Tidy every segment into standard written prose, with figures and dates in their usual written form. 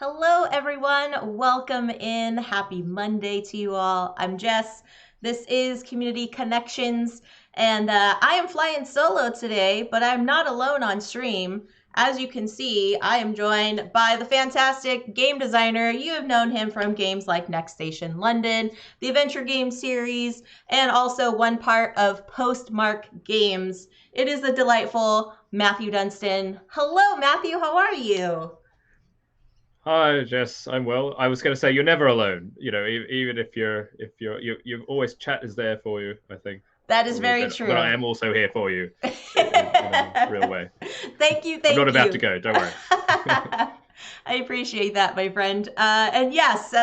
Hello, everyone. Welcome in. Happy Monday to you all. I'm Jess. This is Community Connections, and I am flying solo today, but I'm not alone on stream. As you can see, I am joined by the fantastic game designer. You have known him from games like Next Station London, the Adventure Game series, and also one part of Postmark Games. It is the delightful Matthew Dunstan. Hello, Matthew. How are you? Hi, Jess. I'm well. I was going to say you're never alone. Even if you've always chat is there for you. I think, That is very but I true. am also here for you, in a real way. Thank you, I'm not thank about to you. go. Don't worry. I appreciate that, my friend. And yes,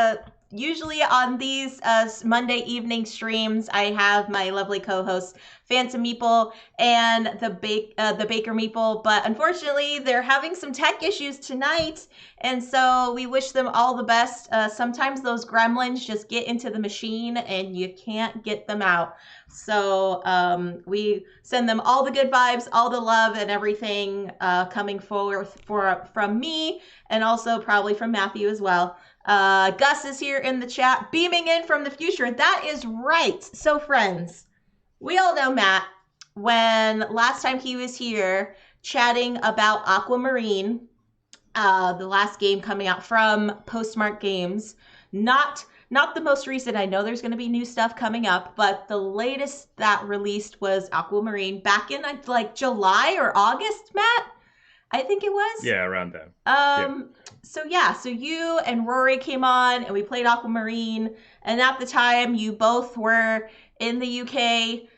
usually on these Monday evening streams, I have my lovely co-hosts Phantom Meeple and the Baker Meeple, but unfortunately, they're having some tech issues tonight, and so we wish them all the best. Sometimes those gremlins just get into the machine, and you can't get them out. So we send them all the good vibes, all the love, and everything coming forth from me, and also probably from Matthew as well. Gus is here in the chat, beaming in from the future. That is right. So, friends, we all know Matt when last time he was here chatting about Aquamarine, the last game coming out from Postmark Games. Not the most recent. I know there's going to be new stuff coming up, but the latest that released was Aquamarine back in like July or August, Matt. I think it was. Yeah, around there. Yeah. Um, so yeah, so you and Rory came on and we played Aquamarine, and at the time you both were in the UK,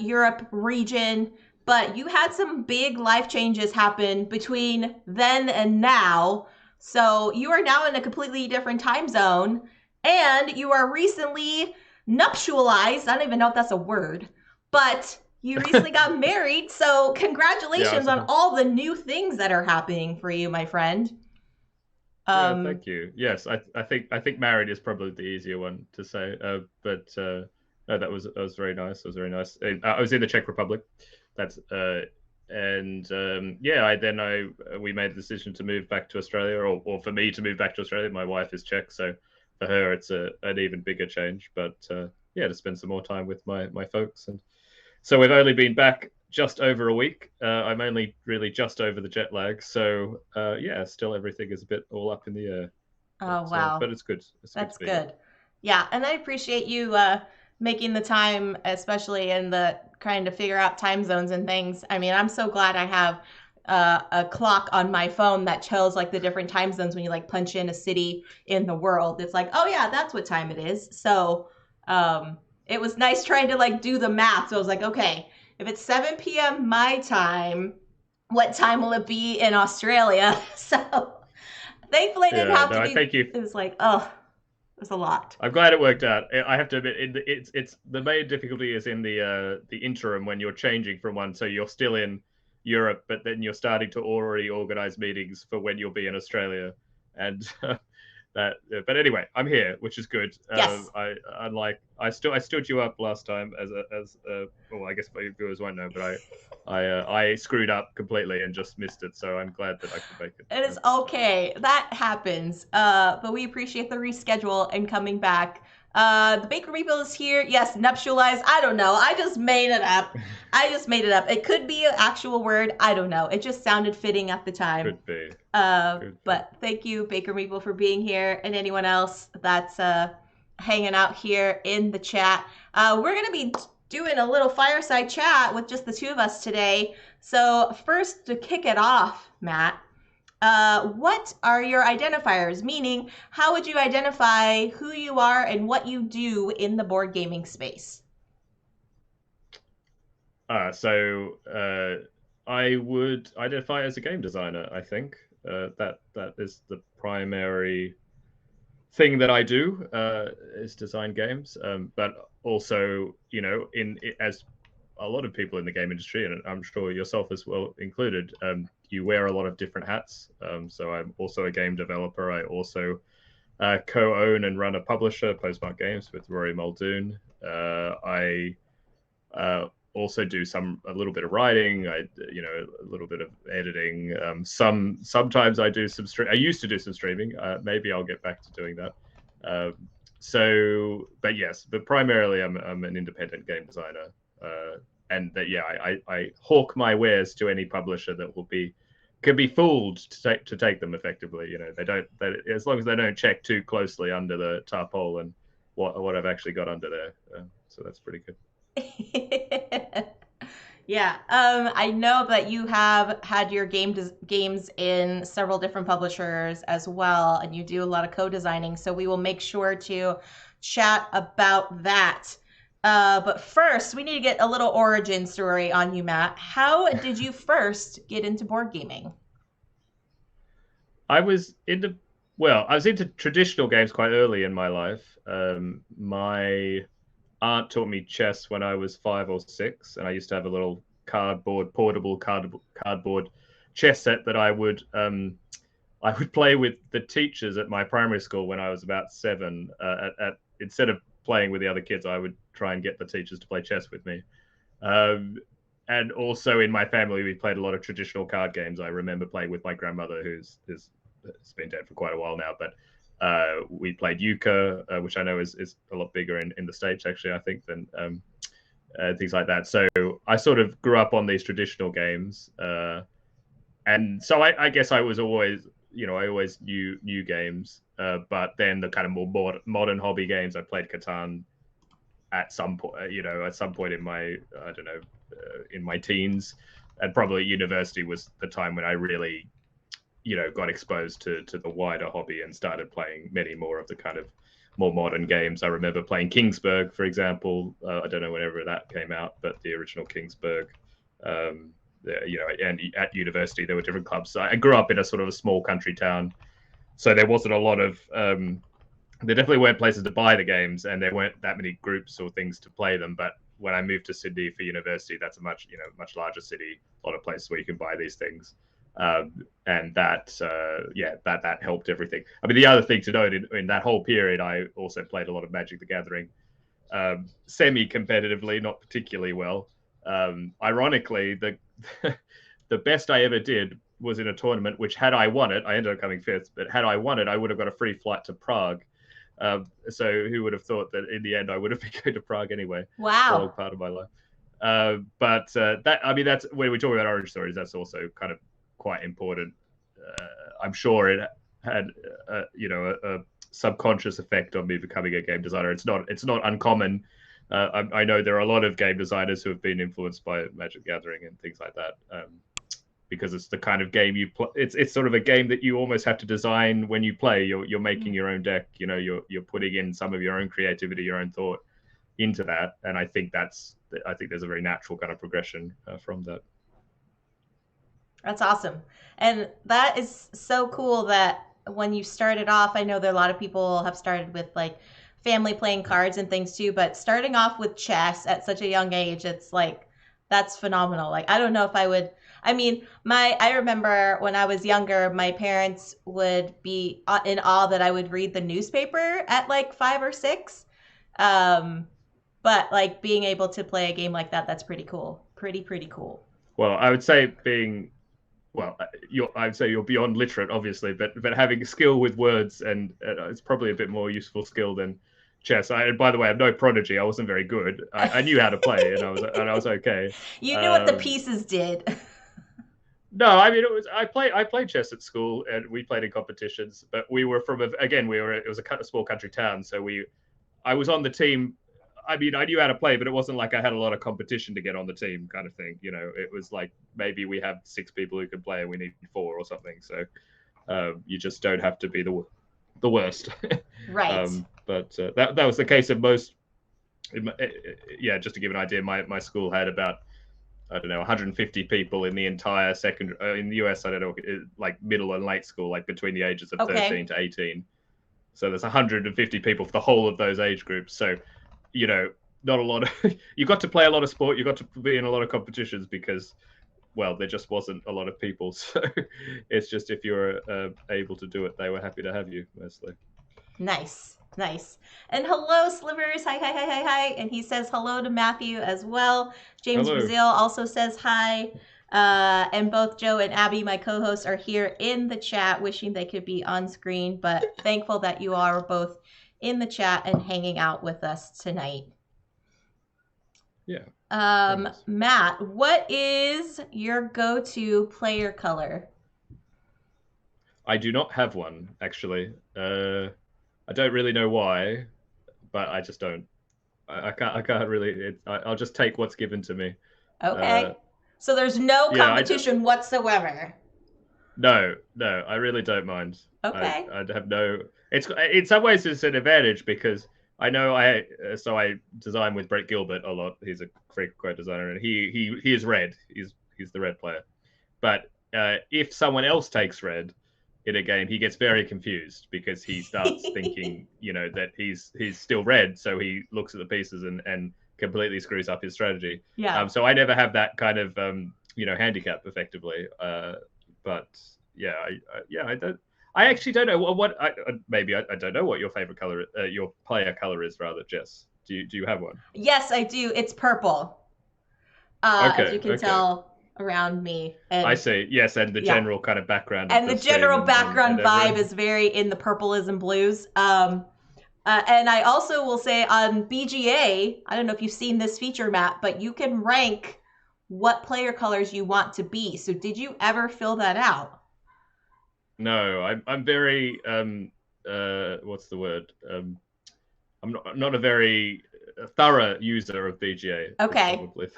Europe region, but you had some big life changes happen between then and now. So you are now in a completely different time zone, and you are recently nuptialized. I don't even know if that's a word, but you recently got married, so Yeah, I congratulations on suppose. all the new things that are happening for you, my friend. Yeah, Um, thank you. Yes, I think married is probably the easier one to say. But no, that was very nice. It was very nice. I was in the Czech Republic. That's and yeah, I we made the decision to move back to Australia, or for me to move back to Australia. My wife is Czech, so for her it's an even bigger change. But yeah, to spend some more time with my folks, and so we've only been back just over a week. I'm only really just over the jet lag, so yeah, still everything is a bit all up in the air. oh wow, But it's good. It's good that's to be here. good. Yeah, and I appreciate you making the time, especially in the trying to figure out time zones and things. I mean, I'm so glad I have a clock on my phone that tells like the different time zones when you like punch in a city in the world. It's like, oh yeah, that's what time it is. So it was nice trying to like do the math. So I was like, okay, if it's 7 p.m. my time, what time will it be in Australia? So thankfully I didn't Yeah, have no, to I do. thank you. It was like, oh, it was a lot. I'm glad it worked out. I have to admit, it's the main difficulty is in the interim when you're changing from one, so you're still in Europe, but then you're starting to already organize meetings for when you'll be in Australia, and that. But anyway, I'm here, which is good. Yes. I stood you up last time well, I guess my viewers won't know, but I screwed up completely and just missed it, so I'm glad that I could make it It is this time. okay. That happens. But we appreciate the reschedule and coming back. The Baker Refill is here. Yes, nuptialize. I don't know. I just made it up. I just made it up. It could be an actual word. I don't know. It just sounded fitting at the time. Could be, could be. But thank you, Baker Meeple, for being here, and anyone else that's hanging out here in the chat. We're gonna be doing a little fireside chat with just the two of us today. So first, to kick it off, Matt, what are your identifiers? Meaning, how would you identify who you are and what you do in the board gaming space? So I would identify as a game designer. I think that is the primary thing that I do is design games. But also, as a lot of people in the game industry, and I'm sure yourself as well included, you wear a lot of different hats. So I'm also a game developer. I also co-own and run a publisher, Postmark Games, with Rory Muldoon. I also do a little bit of writing. A little bit of editing. Sometimes I do some I used to do some streaming. Maybe I'll get back to doing that. But primarily I'm an independent game designer. And that, yeah, I hawk my wares to any publisher that can be fooled to take them effectively. As long as they don't check too closely under the tarpaulin and what I've actually got under there. So that's pretty good. Yeah, I know that you have had your games in several different publishers as well, and you do a lot of co-designing. So we will make sure to chat about that. But first, we need to get a little origin story on you, Matt. How did you first get into board gaming? I was into traditional games quite early in my life. My aunt taught me chess when I was 5 or 6, and I used to have a little portable cardboard chess set that I would play with the teachers at my primary school when I was about 7. Instead of playing with the other kids, I would try and get the teachers to play chess with me. And also in my family, we played a lot of traditional card games. I remember playing with my grandmother, who's been dead for quite a while now, but we played euchre, which I know is a lot bigger in the States, actually, I think, than things like that. So I sort of grew up on these traditional games. And so I guess I was always, I always knew new games. But then the kind of more modern hobby games, I played Catan at some point, at some point in my, I don't know, in my teens. And probably university was the time when I really, got exposed to the wider hobby and started playing many more of the kind of more modern games. I remember playing Kingsburg, for example. I don't know whenever that came out, but the original Kingsburg. And at university there were different clubs. So I grew up in a sort of a small country town, so there wasn't a lot of. There definitely weren't places to buy the games, and there weren't that many groups or things to play them. But when I moved to Sydney for university, that's a much larger city, a lot of places where you can buy these things. And that helped everything. I mean, the other thing to note in that whole period, I also played a lot of Magic the Gathering, semi-competitively, not particularly well. Ironically, the best I ever did was in a tournament, which had I won it, I ended up coming 5th, but had I won it, I would have got a free flight to Prague. So who would have thought that in the end I would have been going to Prague anyway? Wow. For a long part of my life. That's when we talk about origin stories, that's also kind of quite important. I'm sure it had a subconscious effect on me becoming a game designer. It's not uncommon. I know there are a lot of game designers who have been influenced by Magic Gathering and things like that, because it's the kind of game you play. It's sort of a game that you almost have to design when you play. You're making your own deck. You're putting in some of your own creativity, your own thought into that, and I think there's a very natural kind of progression from that. That's awesome. And that is so cool that when you started off, I know that a lot of people have started with like family playing cards and things too, but starting off with chess at such a young age, it's like that's phenomenal. Like I don't know if I would. I mean, I remember when I was younger, my parents would be in awe that I would read the newspaper at like 5 or 6. But like being able to play a game like that, that's pretty cool. Pretty cool. Well, I would say I would say you're beyond literate, obviously, but having skill with words and it's probably a bit more useful skill than chess. By the way, I'm no prodigy. I wasn't very good. I knew how to play, and I was okay. You knew what the pieces did. No, I mean I played chess at school, and we played in competitions. But we were it was a small country town, so I was on the team. I mean, I knew how to play, but it wasn't like I had a lot of competition to get on the team, kind of thing. It was like maybe we have 6 people who can play, and we need 4 or something. So you just don't have to be the worst. Right. But that was the case of most. Just to give an idea, my school had about, I don't know, 150 people in the entire secondary. In the US, I don't know, like middle and late school, like between the ages of 13 to 18. So there's 150 people for the whole of those age groups. So, not a lot of, you got to play a lot of sport. You got to be in a lot of competitions because, well, there just wasn't a lot of people. So it's just if you're able to do it, they were happy to have you, mostly. Nice. Nice. And hello, Slivers. Hi, hi, hi, hi, hi. And he says hello to Matthew as well. James Hello. Brazil also says hi. And both Joe and Abby, my co hosts, are here in the chat, wishing they could be on screen, but thankful that you are both in the chat and hanging out with us tonight. Yeah. Matt, what is your go to player color? I do not have one, actually. I don't really know why, but I just don't. I can't really. I'll just take what's given to me. Okay. So there's no Yeah, competition whatsoever. no, I really don't mind. Okay. I'd have no. It's in some ways it's an advantage because I know I design with Brett Gilbert a lot. He's a freak quote designer, and he is red. He's the red player. But if someone else takes red in a game, he gets very confused because he starts thinking, that he's still red. So he looks at the pieces and completely screws up his strategy. Yeah. So I never have that kind of handicap effectively. But yeah, I don't. I actually don't know what maybe I don't know what your favorite color, your player color is rather, Jess. Do you have one? Yes, I do. It's purple. As you Okay, can okay. tell around me. I And see. Yes, and the yeah. general kind of background of And the the stream general and background vibe everything. is very in the purples and blues. And I also will say on BGA, I don't know if you've seen this feature, Matt, but you can rank what player colors you want to be. So did you ever fill that out? No, I'm very what's the word? I'm not a very thorough user of BGA. Is Okay. probably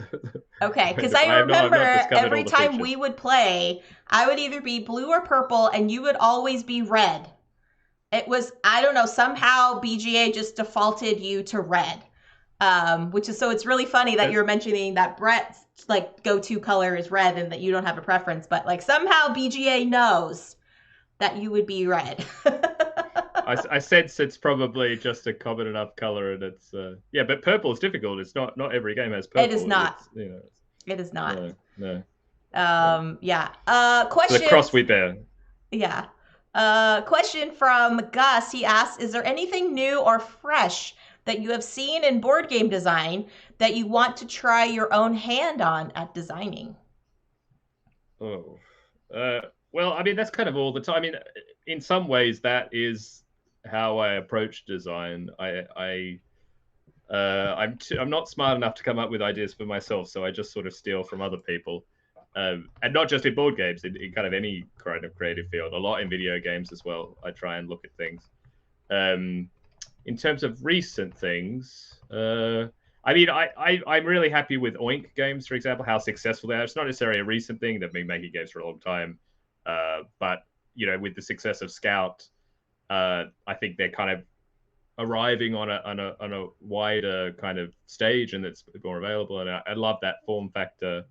Okay, way because to, I I've not remember discovered every all the time we features. would play, I would either be blue or purple, and you would always be red. It was, I don't know, somehow BGA just defaulted you to red. Which is, so it's really funny that you're mentioning that Brett's like go-to color is red and that you don't have a preference, but like somehow BGA knows that you would be red. I sense it's probably just a common enough color, and it's yeah. But purple is difficult. It's not every game has It is purple. not. It's It is not. no. Yeah. So the Question. cross we bear. Yeah. Question from Gus. He asks, is there anything new or fresh that you have seen in board game design that you want to try your own hand on at designing? Oh, well, I mean that's kind of all the time. I mean, in some ways that is how I approach design. I'm not smart enough to come up with ideas for myself, so I just sort of steal from other people, and not just in board games, in kind of any kind of creative field. A lot in video games as well. I try and look at things. In terms of recent things, I mean, I'm really happy with Oink games, for example, how successful they are. It's not necessarily a recent thing; they've been making games for a long time, but with the success of Scout, I think they're kind of arriving on a wider kind of stage, and it's more available. And I love that form factor.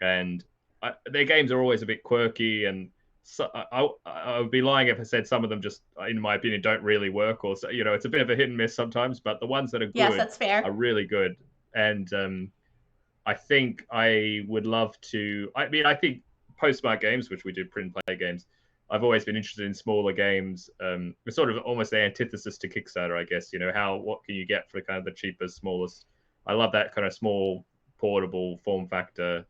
And their games are always a bit quirky, and so I would be lying if I said some of them just, in my opinion, don't really work. Or it's a bit of a hit and miss sometimes. But the ones that are Yes, good that's are fair. really good. And I think I would love to. I mean, I think Postmark Games, which we do print and play games, I've always been interested in smaller games. It's sort of almost the antithesis to Kickstarter, I guess. What can you get for kind of the cheapest, smallest? I love that kind of small, portable form factor.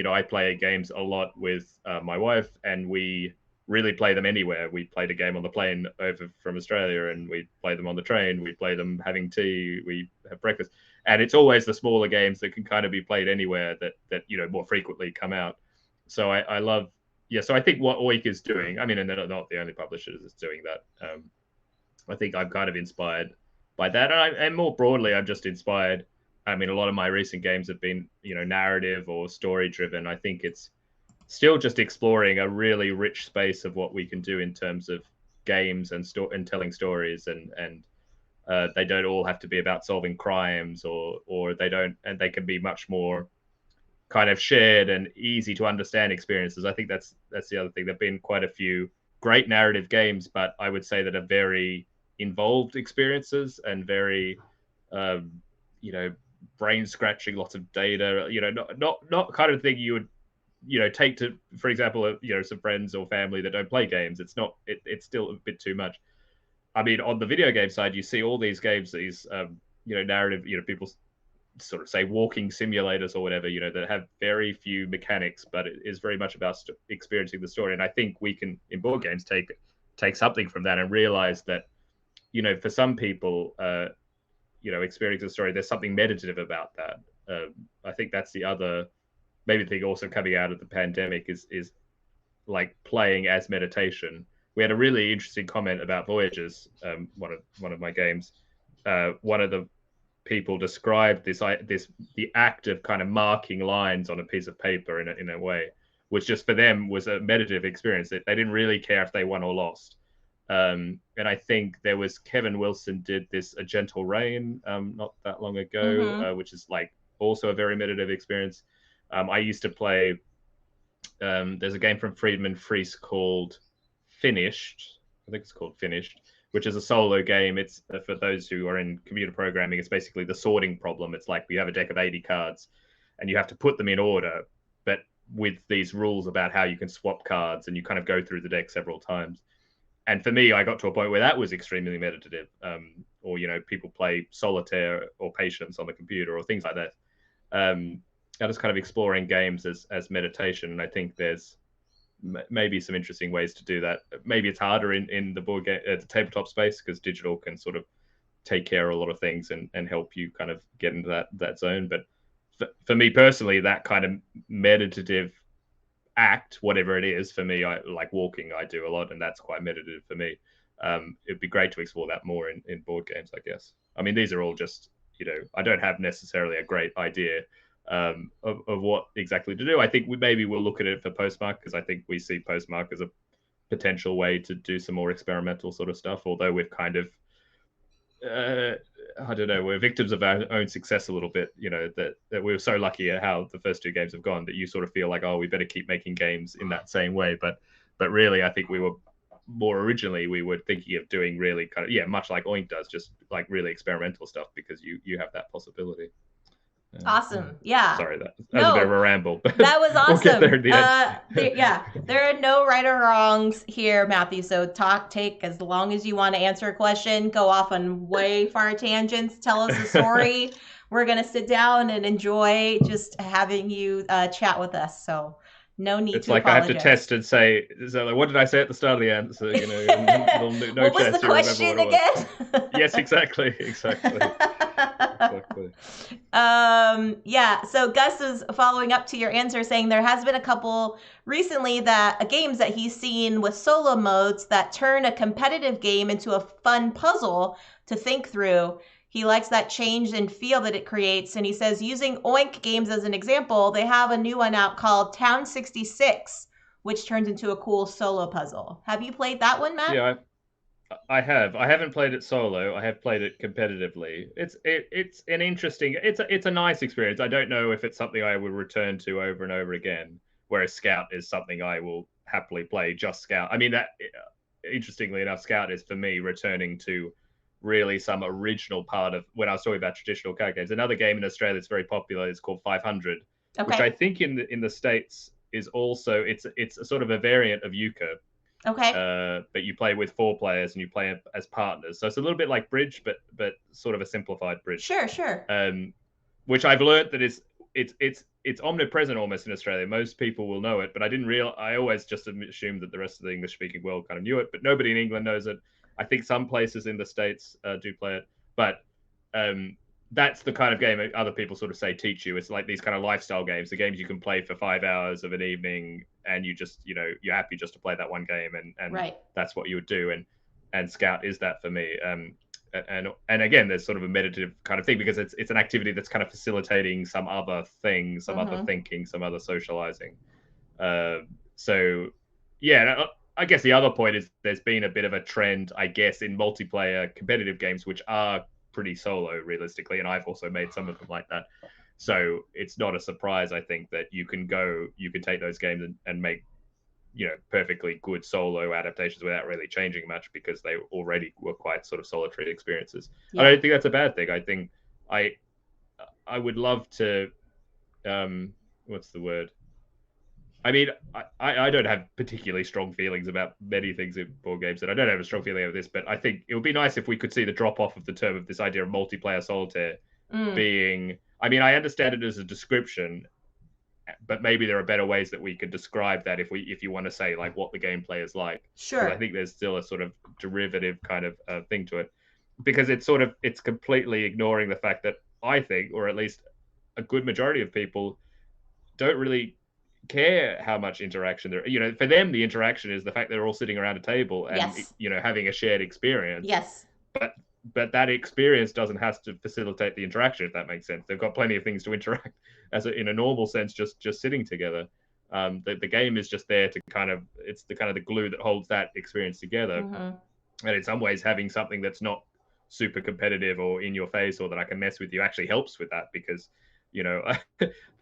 I play games a lot with my wife, and we really play them anywhere. We played a game on the plane over from Australia, and we play them on the train. We play them having tea. We have breakfast, and it's always the smaller games that can kind of be played anywhere that more frequently come out. So I love, yeah. So I think what Oik is doing, I mean, and they're not the only publishers that's doing that. I think I'm kind of inspired by that, and more broadly, I'm just inspired. I mean, a lot of my recent games have been, narrative or story driven. I think it's still just exploring a really rich space of what we can do in terms of games and telling stories, and they don't all have to be about solving crimes, or they don't, and they can be much more kind of shared and easy to understand experiences. I think that's the other thing. There've been quite a few great narrative games, but I would say that are very involved experiences and very, um, brain scratching, lots of data. Not kind of thing you would take to, for example, some friends or family that don't play games. It's not. It's still a bit too much. I mean, on the video game side, you see all these games, these narrative, people sort of say walking simulators or whatever, that have very few mechanics, but it is very much about experiencing the story. And I think we can, in board games, take something from that and realize that, for some people, experiencing the story, there's something meditative about that. I think that's the other maybe thing also coming out of the pandemic is like playing as meditation. We had a really interesting comment about Voyages, one of my games. One of the people described this the act of kind of marking lines on a piece of paper in a way, which just for them was a meditative experience. They didn't really care if they won or lost. And I think there was Kevin Wilson did this A Gentle Rain not that long ago, Mm-hmm. which is like also a very meditative experience. I used to play. There's a game from Friedman Freese called Finished. I think it's called Finished, which is a solo game. It's for those who are in computer programming. It's basically the sorting problem. It's like you have a deck of 80 cards, and you have to put them in order, but with these rules about how you can swap cards, and you kind of go through the deck several times. And for me, I got to a point where that was extremely meditative. Or people play solitaire or patience on the computer or things like that. I just kind of exploring games as meditation, and I think there's maybe some interesting ways to do that. Maybe it's harder in the board game, the tabletop space, because digital can sort of take care of a lot of things and help you kind of get into that zone. But for me personally, that kind of meditative act, whatever it is, for me, I like walking. I do a lot, and that's quite meditative for me. It'd be great to explore that more in board games, I guess. I mean, these are all just I don't have necessarily a great idea of what exactly to do. I think maybe we'll look at it for Postmark, because I think we see Postmark as a potential way to do some more experimental sort of stuff. Although we've kind of, I don't know, we're victims of our own success a little bit. That we were so lucky at how the first two games have gone that you sort of feel like, oh, we better keep making games in that same way. But really, I think we were more originally we were thinking of doing really kind of much like Oink does, just like really experimental stuff, because you have that possibility. Awesome. Yeah. Sorry, that was a bit of No, a ramble, but that was we'll get there awesome. in the end. There are no right or wrongs here, Matthew. So take as long as you want to answer a question, go off on way far tangents, tell us a story. We're going to sit down and enjoy just having you chat with us. So no need It's to like I have to apologize. test and say, so like, what did I say at the start of the answer? No What was the chance, you remember what question it was. again? Yes, exactly. Yeah, so Gus is following up to your answer, saying there has been a couple recently that games that he's seen with solo modes that turn a competitive game into a fun puzzle to think through. He likes that change and feel that it creates, and he says using Oink games as an example, they have a new one out called Town 66, which turns into a cool solo puzzle. Have you played that one, Matt? Yeah, I have. I haven't played it solo. I have played it competitively. It's an interesting. It's a nice experience. I don't know if it's something I would return to over and over again. Whereas Scout is something I will happily play. Just Scout. I mean, that interestingly enough, Scout is for me returning to really some original part of when I was talking about traditional card games. Another game in Australia that's very popular is called 500, which I Okay. think in the states is also it's a sort of a variant of euchre, Okay. but you play with four players and you play as partners. So it's a little bit like bridge, but sort of a simplified bridge. Sure, sure. Which I've learned that it's omnipresent almost in Australia. Most people will know it, but I didn't real. I always just assumed that the rest of the English speaking world kind of knew it, but nobody in England knows it. I think some places in the states do play it, but um, that's the kind of game that other people sort of say teach you. It's like these kind of lifestyle games, the games you can play for 5 hours of an evening, and you just you're happy just to play that one game, and Right. that's what you would do. And Scout is that for me. And again, there's sort of a meditative kind of thing, because it's an activity that's kind of facilitating some other thing, some other Mm-hmm. thinking, some other socializing. So yeah, I guess the other point is there's been a bit of a trend, I guess, in multiplayer competitive games, which are pretty solo realistically, and I've also made some of them like that. So it's not a surprise, I think, that you can take those games and make perfectly good solo adaptations without really changing much, because they already were quite sort of solitary experiences. I Yeah. don't think that's a bad thing. I think I would love to what's the word? I mean, I don't have particularly strong feelings about many things in board games, and I don't have a strong feeling over this, but I think it would be nice if we could see the drop off of the term of this idea of multiplayer solitaire Mm, being. I mean, I understand it as a description, but maybe there are better ways that we could describe that if you want to say like what the gameplay is like, because I sure. think there's still a sort of derivative kind of thing to it, because it's completely ignoring the fact that I think, or at least a good majority of people, don't really care how much interaction there. For them, the interaction is the fact they're all sitting around a table and Yes. having a shared experience. Yes. But that experience doesn't have to facilitate the interaction, if that makes sense. They've got plenty of things to interact in a normal sense, just sitting together. The game is just there to it's the kind of the glue that holds that experience together. Mm-hmm. And in some ways, having something that's not super competitive or in your face or that I can mess with you actually helps with that, because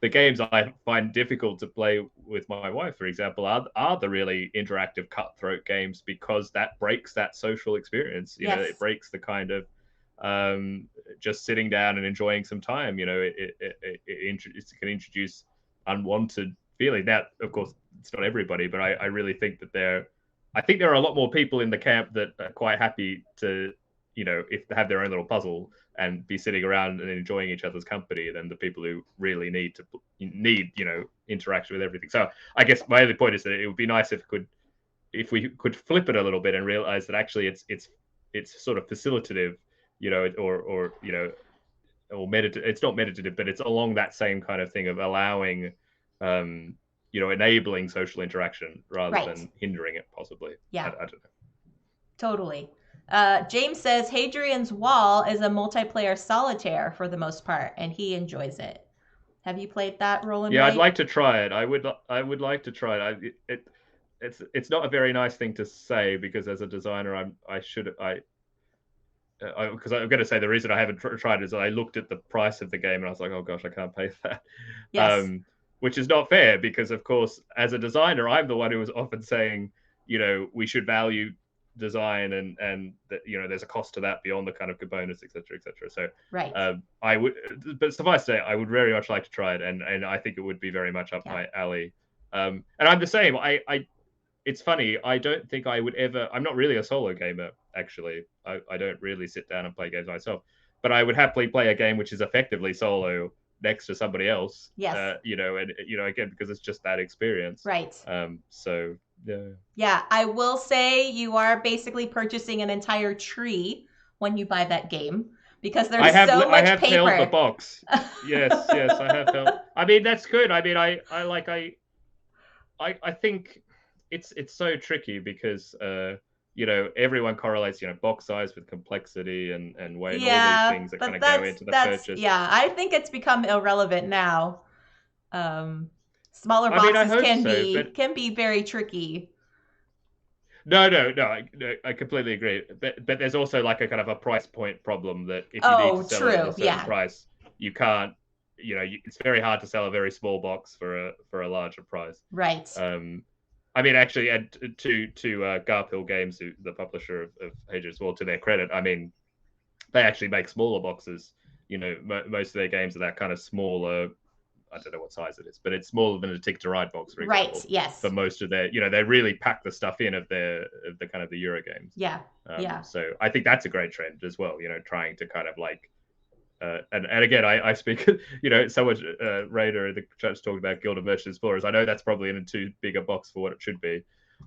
the games I find difficult to play with my wife, for example, are the really interactive cutthroat games, because that breaks that social experience. It Yes. breaks the kind of just sitting down and enjoying some time. It can introduce unwanted feeling. Now, of course, it's not everybody, but I really think that I think there are a lot more people in the camp that are quite happy to, if they have their own little puzzle and be sitting around and enjoying each other's company than the people who really need interaction with everything. So I guess my only point is that it would be nice if we could flip it a little bit and realize that actually it's sort of facilitative, or meditative. It's not meditative, but it's along that same kind of thing of allowing, enabling social interaction rather Right. than hindering it, possibly. Yeah. I don't know. Totally. James says Hadrian's Wall is a multiplayer solitaire for the most part, and he enjoys it. Have you played that, Roland Yeah, I'd White? like to try it. I would like to try it. It's not a very nice thing to say, because as a designer, because I'm going to say the reason I haven't tried it is that I looked at the price of the game and I was like, oh gosh, I can't pay that. Yes. Which is not fair, because of course, as a designer, I'm the one who is often saying, we should value design, and that there's a cost to that beyond the kind of components, etc., etc. So Right. I would, but suffice to say, I would very much like to try it, and I think it would be very much up Yeah. my alley. And I'm the same. It's funny. I don't think I would ever. I'm not really a solo gamer, actually. I don't really sit down and play games myself. But I would happily play a game which is effectively solo next to somebody else. Yes. And again, because it's just that experience. Right. So yeah. Yeah, I will say you are basically purchasing an entire tree when you buy that game, because there's so much I have paper. held the box. Yes, I have held. I mean, that's good. I mean, I think it's so tricky, because everyone correlates box size with complexity and weight, and all these things that kind of go into the purchase. Yeah, I think it's become irrelevant now. Smaller boxes I hope so, but can be very tricky. No, I completely agree. But there's also like a kind of a price point problem, that if you need to sell it at a certain price, you can't. It's very hard to sell a very small box for a larger price. Right. I mean, actually, and to Garphill Games, the publisher of Hadrian's Wall, to their credit, I mean, they actually make smaller boxes. Most of their games are that kind of smaller. I don't know what size it is, but it's smaller than a Ticket to Ride box, for example. Right. Yes. For most of their, they really pack the stuff in of the kind of the Euro games. Yeah. Yeah. So I think that's a great trend as well. Trying to kind of like, and again, I speak, so much. Raider in the chat's talking about Guild of Merchant Explorers. I know that's probably in a too big a box for what it should be.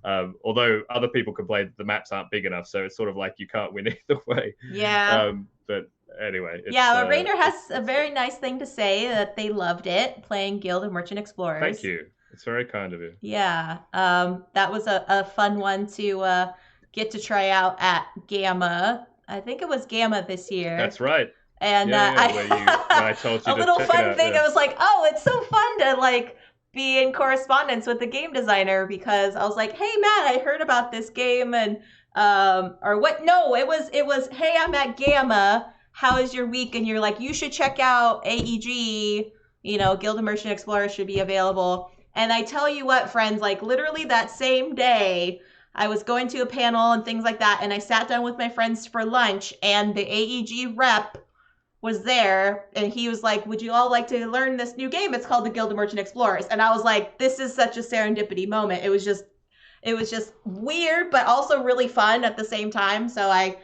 Although other people complain that the maps aren't big enough, so it's sort of like you can't win either way. Yeah. But anyway, but Raider has a very nice thing to say, that they loved it playing Guild of Merchant Explorers. Thank you. It's very kind of you. Yeah. That was a fun one to get to try out at Gamma. I think it was Gamma this year. That's right. And when I told you a little fun thing. Yeah. I was like, oh, it's so fun to like be in correspondence with the game designer, because I was like, hey Matt, I heard about this game, and or what? No, it was hey, I'm at Gamma. How is your week? And you're like, you should check out AEG. Guild of Merchant Explorers should be available. And I tell you what, friends, like literally that same day, I was going to a panel and things like that, and I sat down with my friends for lunch, and the AEG rep was there, and he was like, "Would you all like to learn this new game? It's called the Guild of Merchant Explorers." And I was like, "This is such a serendipity moment." It was just weird, but also really fun at the same time. So I,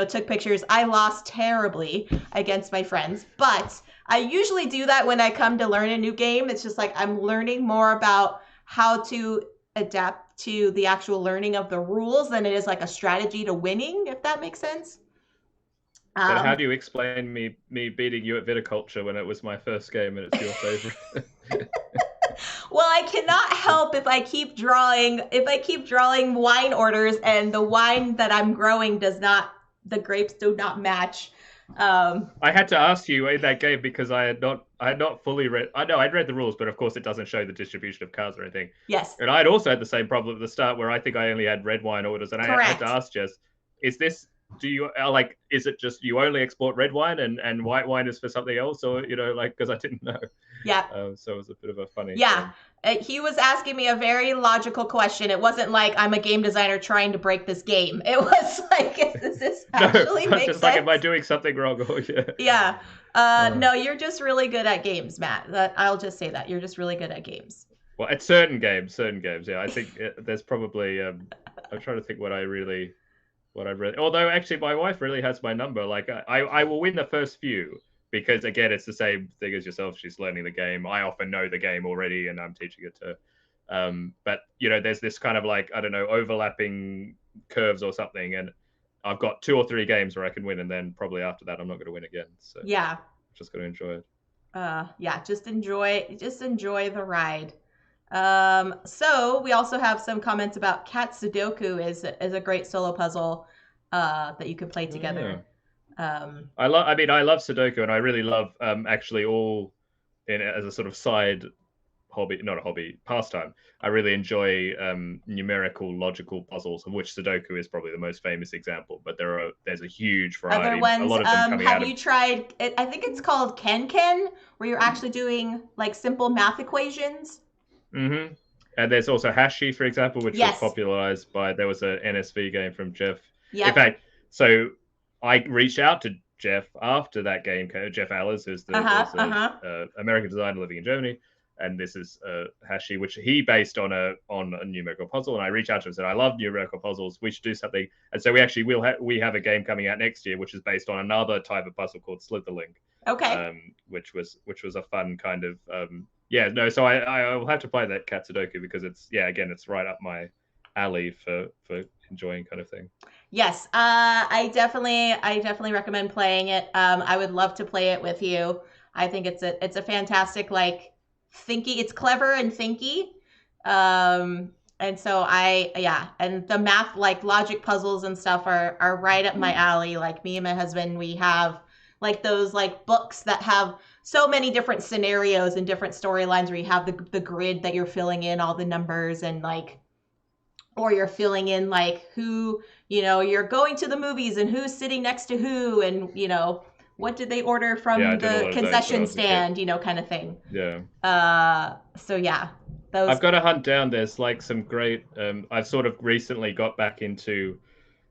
took pictures. I lost terribly against my friends, but I usually do that when I come to learn a new game. It's just like I'm learning more about how to adapt to the actual learning of the rules than it is like a strategy to winning, if that makes sense. But how Um, do you explain me beating you at viticulture when it was my first game and it's your favorite? well, I cannot help if I keep drawing wine orders and the wine that I'm growing the grapes do not match. Um, I had to ask you in that game because I had not fully read. I know I'd read the rules, but of course it doesn't show the distribution of cards or anything. yes, And I had also had the same problem at the start where I think I only had red wine orders, and I had to correct. ask Jess, "Is this? Do you like? Is it just you only export red wine and white wine is for something else, or like because I didn't know." Yeah, So it was a bit of a funny yeah. thing. He was asking me a very logical question. It wasn't like I'm a game designer trying to break this game. It was like, does this No, actually I was make just like, am I sense? doing something wrong? Or yeah. Yeah. Uh, No, you're just really good at games, Matt. I'll just say that you're just really good at games. well, at certain games, yeah. I think there's probably. I'm trying to think what I really. Although actually, my wife really has my number. Like I will win the first few because again, it's the same thing as yourself. She's learning the game. I often know the game already, and I'm teaching it to her. But there's this kind of like I don't know overlapping curves or something, and I've got 2 or 3 games where I can win, and then probably after that, I'm not going to win again. So Yeah. I'm just going to enjoy it. Yeah, just enjoy the ride. So we also have some comments about Cat Sudoku is a great solo puzzle that you could play Yeah. together. Um, I mean, I love Sudoku, and I really love actually all in as a sort of side hobby, not a hobby, pastime. I really enjoy numerical logical puzzles, of which Sudoku is probably the most famous example. But there's a huge Other variety, a ones, lot of them coming have out of. you tried? I think it's called Ken Ken, where you're actually doing like simple math equations. Mm-hmm. And there's also Hashi, for example, which was Yes. popularized by there was a NSV game from Jeff. In Yep. fact, so I reached out to Jeff after that game came. Jeff Allers, Uh huh. who's Uh a huh. American designer living in Germany, and this is Hashi, which he based on a numerical puzzle. And I reached out to him and said, "I love numerical puzzles. We should do something." And so we actually we have a game coming out next year, which is based on another type of puzzle called Slitherlink, Okay. which was a fun kind of yeah, no. So I will have to play that Cat Sudoku because again, it's right up my alley for enjoying kind of thing. Yes. I definitely recommend playing it. I would love to play it with you. I think it's a fantastic like thinky. It's clever and thinky. And so yeah, and the math like logic puzzles and stuff are right up my alley. Like me and my husband, we have like those like books that have so many different scenarios and different storylines where you have the grid that you're filling in all the numbers and like or you're filling in like who, you're going to the movies and who's sitting next to who and, what did they order Yeah, I from did a the lot of those when I concession was a kid. stand, kind of thing. Yeah. So yeah, those I've got to hunt down. There's like some great. I've sort of recently got back into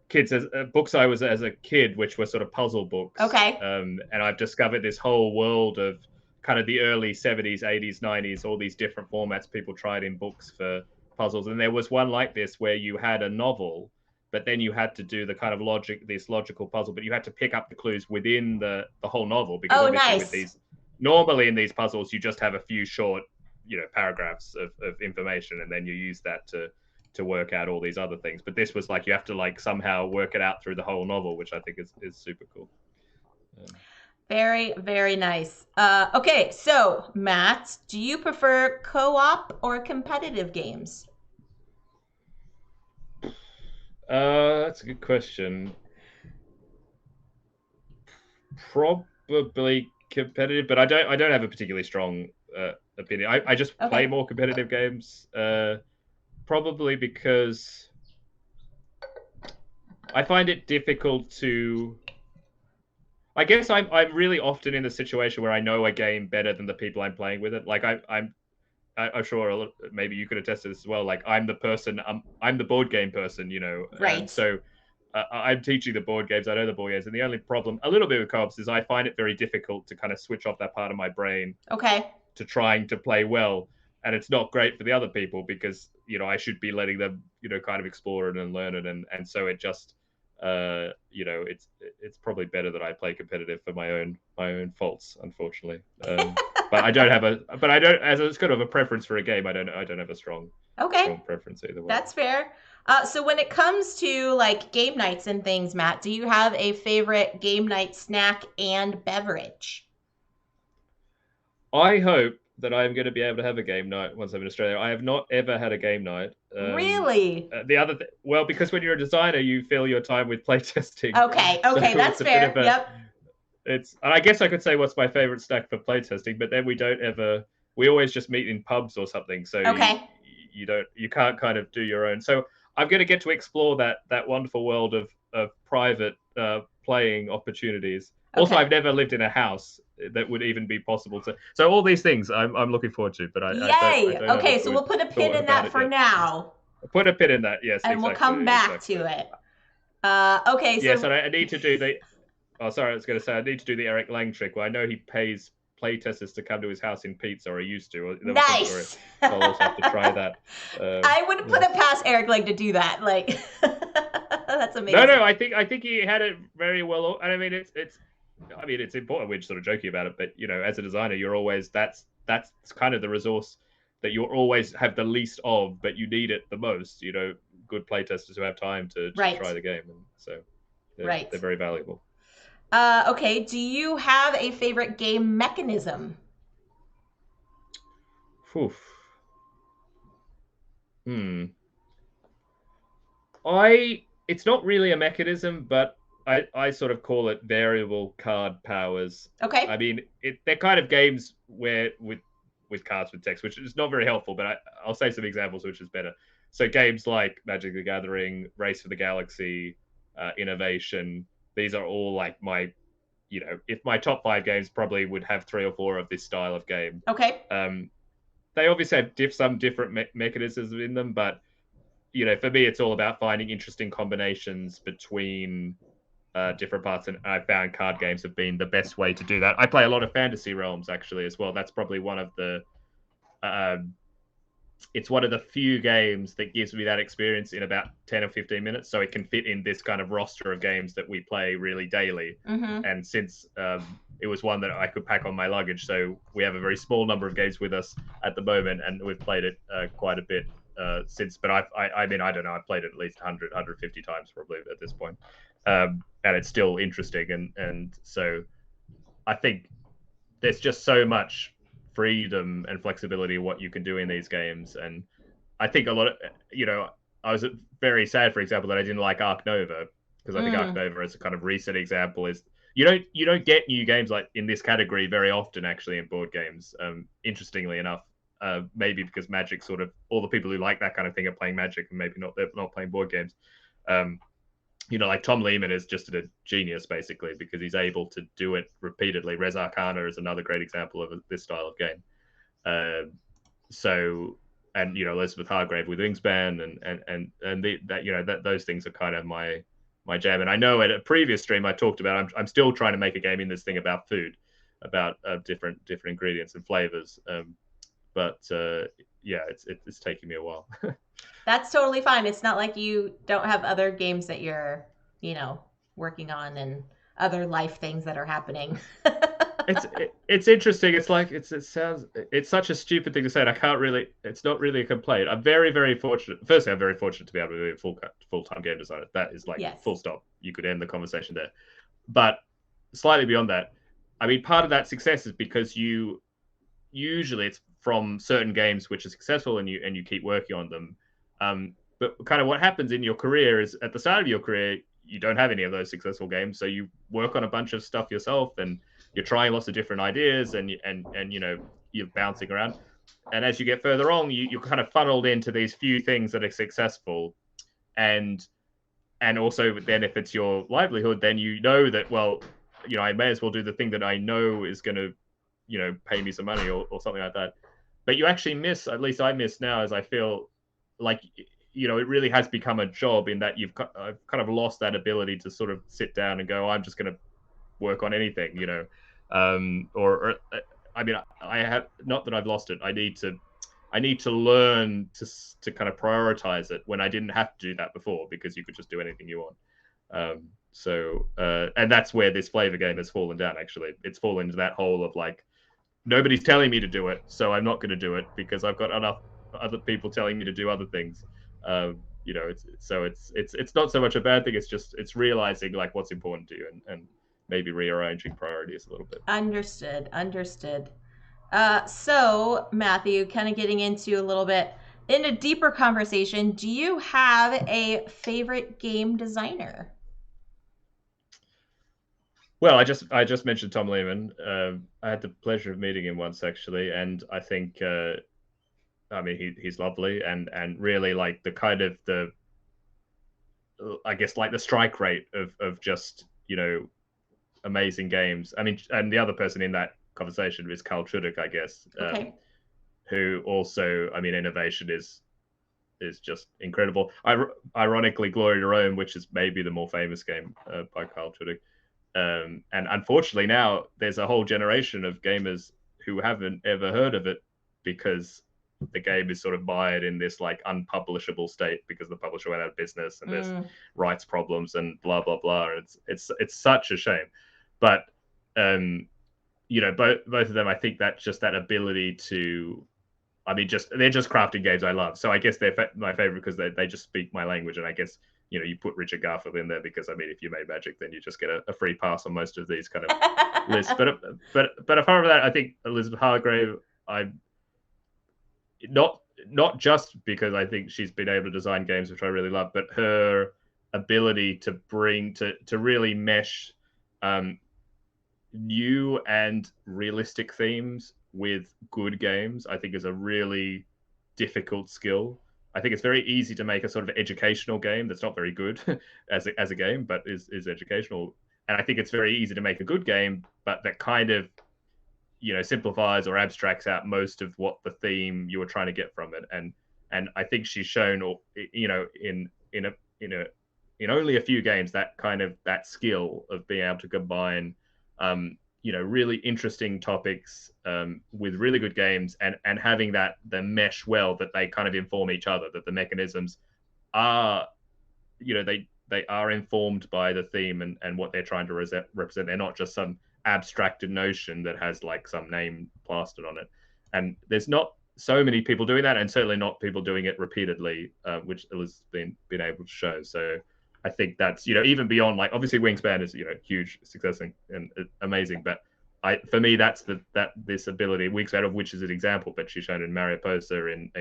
kids as books I was as a kid, which were sort of puzzle books. okay. And I've discovered this whole world of kind of the early 70s, 80s, 90s, all these different formats people tried in books for puzzles. And there was one like this where you had a novel, but then you had to do the kind of this logical puzzle, but you had to pick up the clues within the whole novel because Oh, obviously with nice. these normally in these puzzles you just have a few short paragraphs of information and then you use that to work out all these other things. But this was like you have to like somehow work it out through the whole novel, which I think is super cool. Very, very nice. Okay, so Matt, do you prefer co-op or competitive games? That's a good question. Probably competitive, but I don't have a particularly strong opinion. I just play Okay. more competitive games. Probably because I find it difficult to. I guess I'm really often in the situation where I know a game better than the people I'm playing with it. Like I'm sure maybe you could attest to this as well. Like I'm the person, I'm the board game person, and Right. so I'm teaching the board games. I know the board games, and the only problem, a little bit with co-ops, is I find it very difficult to kind of switch off that part of my brain Okay. to trying to play well. And it's not great for the other people because I should be letting them kind of explore it and learn it, and so it just it's probably better that I play competitive for my own faults, unfortunately. But I don't as it's kind of a preference for a game. I don't have a strong Okay. preference either way. That's fair. So when it comes to like game nights and things, Matt, do you have a favorite game night snack and beverage? I hope that I'm going to be able to have a game night once I'm in Australia. I have not ever had a game night. Really? Well, because when you're a designer, you fill your time with playtesting. Okay. So Okay, that's it's a bit fair. of a, Yep. it's, and I guess I could say what's my favorite snack for playtesting, but then we always just meet in pubs or something. So Okay. you can't kind of do your own. So I'm going to get to explore that wonderful world of private playing opportunities. Also, Okay. I've never lived in a house that would even be possible to. So all these things I'm looking forward to, but I Yay. don't have a Okay, so good we'll put a pin thought in about that it for yet. now, Put a pin in that. Yes, and we'll exactly, come back exactly. to it. Okay, Yes, so and I need to do the. Oh, sorry, I was going to say I need to do the Eric Lang trick. Well, I know he pays playtesters to come to his house in pizza, or he used to. There was some story. nice. So I'll also have to try that. I wouldn't put it past Eric Legg to do that. Like, that's amazing. No, I think he had it very well. And I mean, it's important. We're just sort of joking about it, but as a designer, you're always that's kind of the resource that you always have the least of, but you need it the most. Good playtesters who have time to Right. try the game, and so Right. they're very valuable. Okay, do you have a favorite game mechanism? Whew. Hmm. It's not really a mechanism, but I sort of call it variable card powers. Okay. I mean, they're kind of games where with cards with text, which is not very helpful, but I'll say some examples which is better. So games like Magic the Gathering, Race for the Galaxy, Innovation, these are all like if my top 5 games probably would have 3 or 4 of this style of game. Okay. They obviously have some different mechanisms in them, but for me, it's all about finding interesting combinations between different parts, and I found card games have been the best way to do that. I play a lot of Fantasy Realms actually as well. That's probably one of the it's one of the few games that gives me that experience in about 10 or 15 minutes, so it can fit in this kind of roster of games that we play really daily. Mm-hmm. And since it was one that I could pack on my luggage, so we have a very small number of games with us at the moment, and we've played it quite a bit since. But I mean, I don't know, I've played it at least 100, 150 times probably at this point. And it's still interesting, and so I think there's just so much freedom and flexibility what you can do in these games. And I think a lot of I was very sad, for example, that I didn't like Ark Nova, because I think Ark Nova as a kind of recent example is you don't get new games like in this category very often actually in board games. Interestingly enough, maybe because Magic sort of all the people who like that kind of thing are playing Magic and maybe they're not playing board games. Like Tom Lehman is just a genius basically because he's able to do it repeatedly. Res Arcana is another great example of this style of game. And Elizabeth Hargrave with Wingspan and those things are kind of my jam. And I know at a previous stream I talked about I'm still trying to make a game in this thing about food, about different ingredients and flavors. But it's taking me a while. That's totally fine. It's not like you don't have other games that you're, working on and other life things that are happening. It's interesting. It's like it's such a stupid thing to say. And it's not really a complaint. I'm very, very fortunate. Firstly, I'm very fortunate to be able to be a full-time game designer. That is like yes. Full stop. You could end the conversation there. But slightly beyond that, I mean, part of that success is because usually it's from certain games which are successful and you keep working on them. But kind of what happens in your career is at the start of your career, you don't have any of those successful games. So you work on a bunch of stuff yourself and you're trying lots of different ideas and you're bouncing around. And as you get further on, you're kind of funneled into these few things that are successful. And also then if it's your livelihood, then that, well, I may as well do the thing that I know is going to, pay me some money or something like that. But you actually miss, at least I miss now, as I feel like it really has become a job in that I've kind of lost that ability to sort of sit down and go, I'm just going to work on anything, or I mean, I have not that I've lost it. I need to learn to kind of prioritize it when I didn't have to do that before, because you could just do anything you want. And that's where this flavor game has fallen down. Actually, it's fallen into that hole of like, nobody's telling me to do it, so I'm not going to do it because I've got enough other people telling me to do other things. It's not so much a bad thing. It's realizing like what's important to you, and maybe rearranging priorities a little bit. Understood. So, Matthew, kind of getting into a little bit in a deeper conversation, do you have a favorite game designer? Well, I just mentioned Tom Lehman. I had the pleasure of meeting him once actually, and I think I mean he's lovely, and really like the kind of the I guess like the strike rate of just amazing games. I mean, and the other person in that conversation is Carl Chudik, I guess, Okay. who also, I mean, innovation is just incredible. Ironically, Glory to Rome, which is maybe the more famous game by Carl Chudik. And unfortunately, now there's a whole generation of gamers who haven't ever heard of it because the game is sort of mired in this like unpublishable state because the publisher went out of business and there's rights problems and blah blah blah. It's such a shame, but both of them, I think that just that ability to, I mean, they're just crafting games I love. So I guess they're my favorite because they just speak my language, and I guess you put Richard Garfield in there because I mean, if you made Magic, then you just get a free pass on most of these kind of lists. But apart from that, I think Elizabeth Hargrave, I not just because I think she's been able to design games which I really love, but her ability to bring to really mesh new and realistic themes with good games, I think is a really difficult skill. I think it's very easy to make a sort of educational game that's not very good as a game, but is educational. And I think it's very easy to make a good game, but that kind of simplifies or abstracts out most of what the theme you were trying to get from it. And I think she's shown, in only a few games, that kind of that skill of being able to combine really interesting topics with really good games, and having that the mesh well, that they kind of inform each other, that the mechanisms are they are informed by the theme and what they're trying to represent. They're not just some abstracted notion that has like some name plastered on it. And there's not so many people doing that, and certainly not people doing it repeatedly, which Elizabeth's been able to show. So I think that's even beyond, like, obviously Wingspan is huge success and amazing, but for me that's this ability, Wingspan of which is an example, but she's shown in Mariposa, in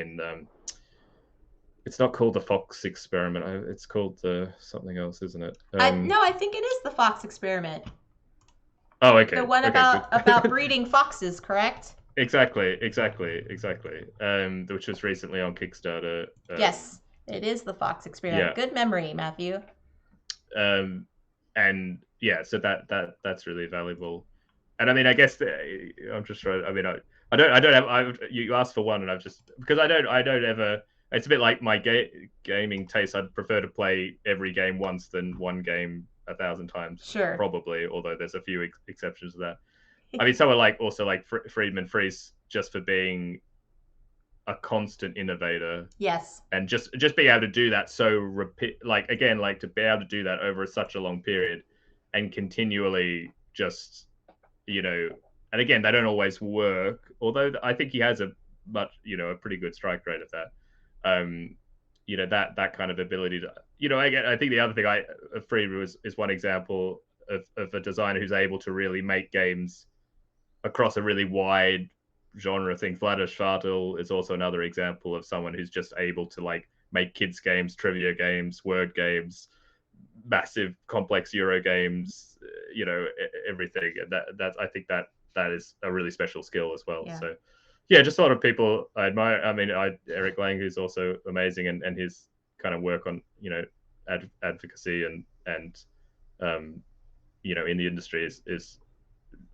it's not called the Fox Experiment. It's called something else, isn't it? No, I think it is the Fox Experiment. Oh, okay. The one okay, about breeding foxes, correct? Exactly. Which was recently on Kickstarter. Yes, it is the Fox Experiment. Yeah. Good memory, Matthew. And yeah, so that's really valuable. And I mean, I guess I'm just trying. I mean, I don't have. You asked for one, and I've just, because I don't ever. It's a bit like my gaming taste. I'd prefer to play every game once than one game 1,000 times. Sure. Probably, although there's a few exceptions to that. I mean, someone like Friedman Freese, just for being a constant innovator. Yes. And just being able to do that to be able to do that over such a long period and continually just, and again, they don't always work, although I think he has a pretty good strike rate of that. That kind of ability to, again, I think the other thing Friedman is one example of a designer who's able to really make games across a really wide genre thing. Vlaada Chvátil is also another example of someone who's just able to like make kids games, trivia games, word games, massive complex Euro games, everything. And that I think that is a really special skill as well. Yeah. So yeah, just a lot of people I admire. I mean, Eric Lang, who's also amazing, and his kind of work on advocacy and in the industry is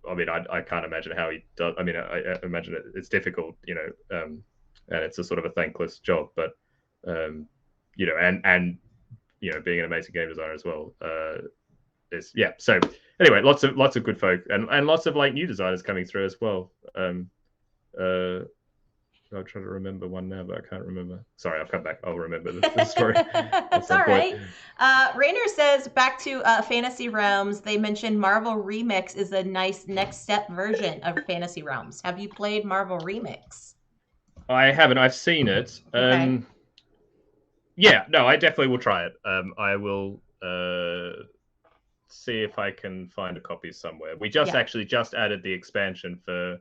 I mean, I can't imagine how he does. I mean, I imagine it's difficult, and it's a sort of a thankless job. But and being an amazing game designer as well. So anyway, lots of good folk and lots of like new designers coming through as well. I'll try to remember one now, but I can't remember. Sorry, I'll come back. I'll remember the story at It's some all point. right. Rainer says back to Fantasy Realms. They mentioned Marvel Remix is a nice next step version of Fantasy Realms. Have you played Marvel Remix? I haven't. I've seen it. Okay. Yeah, no, I definitely will try it. I will see if I can find a copy somewhere. We just Yeah. actually just added the expansion for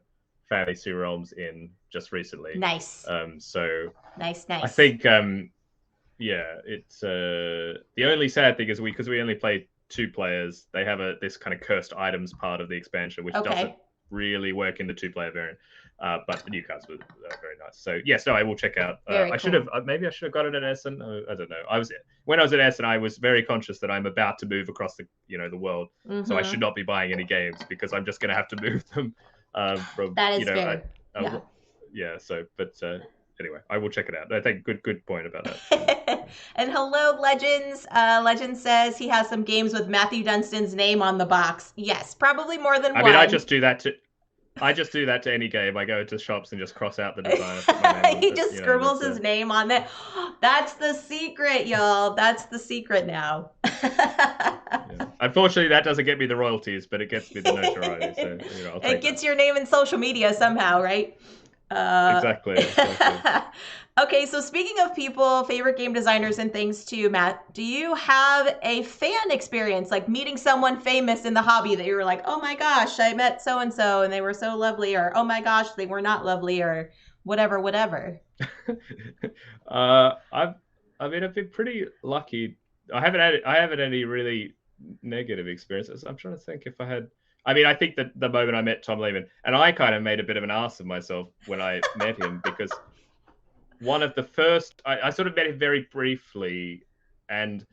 Fantasy Realms in just recently. Nice. So Nice. I Nice. think yeah, it's the only sad thing is because we only play 2 players. They have this kind of cursed items part of the expansion, which doesn't Okay. really work in the 2-player variant. But the new cards were very nice. So yes, no, I will check out. Very I cool. should have maybe I should have got it at Essen. I don't know. When I was at Essen, I was very conscious that I'm about to move across the world, so I should not be buying any games because I'm just going to have to move them from That is fair. Yeah. yeah. So, but anyway, I will check it out. I think good point about that. And hello, Legends. Legend says he has some games with Matthew Dunstan's name on the box. Yes, probably more than I one. mean, I just do that to any game. I go to shops and just cross out the designer. Put my name on He it, just scribbles his name on there. That's the secret, y'all. That's the secret now. Yeah. Unfortunately, that doesn't get me the royalties, but it gets me the notoriety. So I'll take it gets that. your name in social media somehow, right? Exactly. Okay, so speaking of people, favorite game designers and things too, Matt, do you have a fan experience, like meeting someone famous in the hobby that you were like, oh my gosh, I met so and so and they were so lovely, or oh my gosh, they were not lovely, or whatever? I've been pretty lucky. I haven't had any really negative experiences. I'm trying to think if I had. I mean, I think that the moment I met Tom Lehman, and I kind of made a bit of an ass of myself when I met him because one of the first, I sort of met him very briefly, and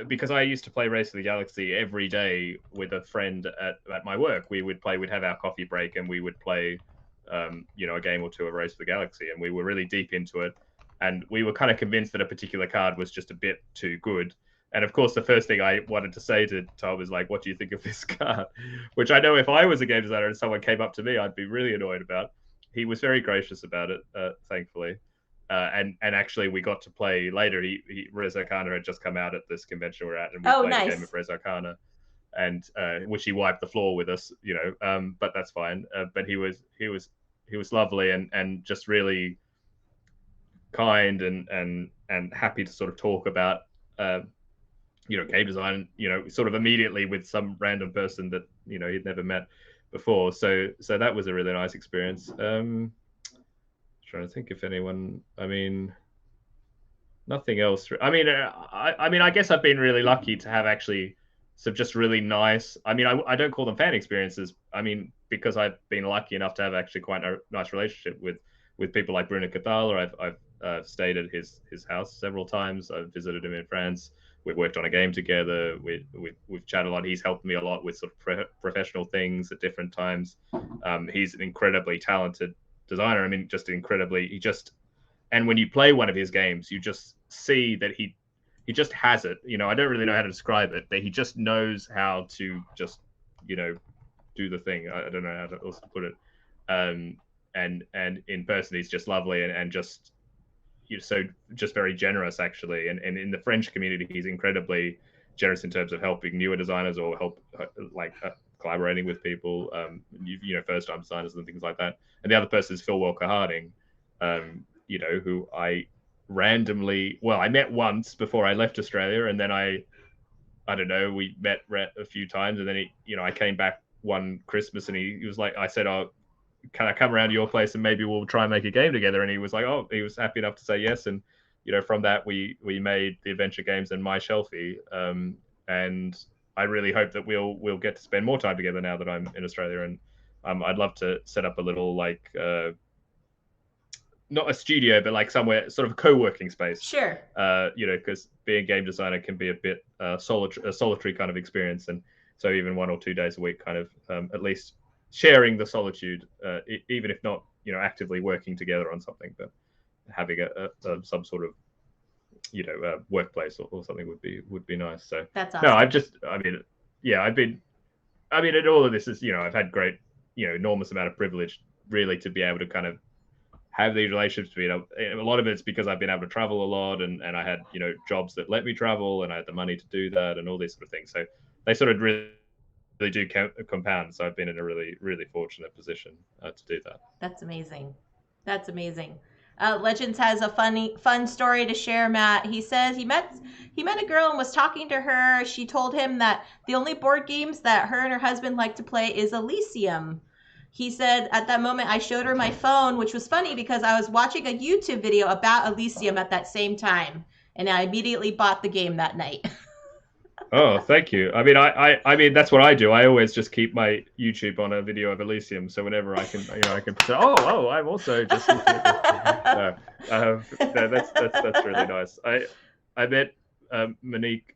because I used to play Race of the Galaxy every day with a friend at my work, we'd have our coffee break and we would play, a game or two of Race of the Galaxy, and we were really deep into it, and we were kind of convinced that a particular card was just a bit too good. And of course, the first thing I wanted to say to Tom was like, "What do you think of this card?" Which I know if I was a game designer and someone came up to me, I'd be really annoyed about. He was very gracious about it, thankfully. And actually, we got to play later. Reza Khana had just come out at this convention we're at, and we played a game of Reza Khana, and which he wiped the floor with us, but that's fine. But he was lovely and just really kind and happy to sort of talk about game design, sort of immediately with some random person that he'd never met before. So that was a really nice experience. Trying to think if anyone. I mean, nothing else. I mean, I guess I've been really lucky to have actually some just really nice. I mean, I don't call them fan experiences. I mean, because I've been lucky enough to have actually quite a nice relationship with people like Bruno Cathala. I've stayed at his house several times. I've visited him in France. We've worked on a game together. We've chatted a lot. He's helped me a lot with sort of professional things at different times. He's an incredibly talented designer. I mean, just incredibly. And when you play one of his games, you just see that he just has it. I don't really know how to describe it, but he just knows how to just do the thing. I don't know how to else put it. And in person, he's just lovely and just so just very generous actually. And in the French community, he's incredibly generous in terms of helping newer designers or collaborating with people, first time designers and things like that. And the other person is Phil Walker Harding, who I met once before I left Australia, and then I don't know, we met a few times, and then I came back one Christmas, and he was like, I said, "Oh, can I come around to your place and maybe we'll try and make a game together?" And he was like, "Oh," he was happy enough to say yes, and from that we made the adventure games and My Shelfie, and I really hope that we'll get to spend more time together now that I'm in Australia, and I'd love to set up a little not a studio, but like somewhere sort of a co-working space. Sure. Because being a game designer can be a bit solitary kind of experience, and so even 1 or 2 days a week, kind of at least sharing the solitude, even if not actively working together on something, but having some sort of workplace or something would be nice. So That's no, awesome. I mean, in all of this is, I've had great, enormous amount of privilege really to be able to kind of have these relationships. A lot of it's because I've been able to travel a lot, and I had, jobs that let me travel, and I had the money to do that, and all these sort of things. So they sort of really do compound. So I've been in a really, really fortunate position to do that. That's amazing. That's amazing. Legends has a fun story to share. Matt, he says he met a girl and was talking to her. She told him that the only board games that her and her husband like to play is Elysium. He said at that moment I showed her my phone, which was funny because I was watching a YouTube video about Elysium at that same time, and I immediately bought the game that night. Oh, thank you. I mean, I mean, that's what I do. I always just keep my YouTube on a video of Elysium, so whenever I can, I can say, oh, I'm also just looking at this. No, that's really nice. I met Monique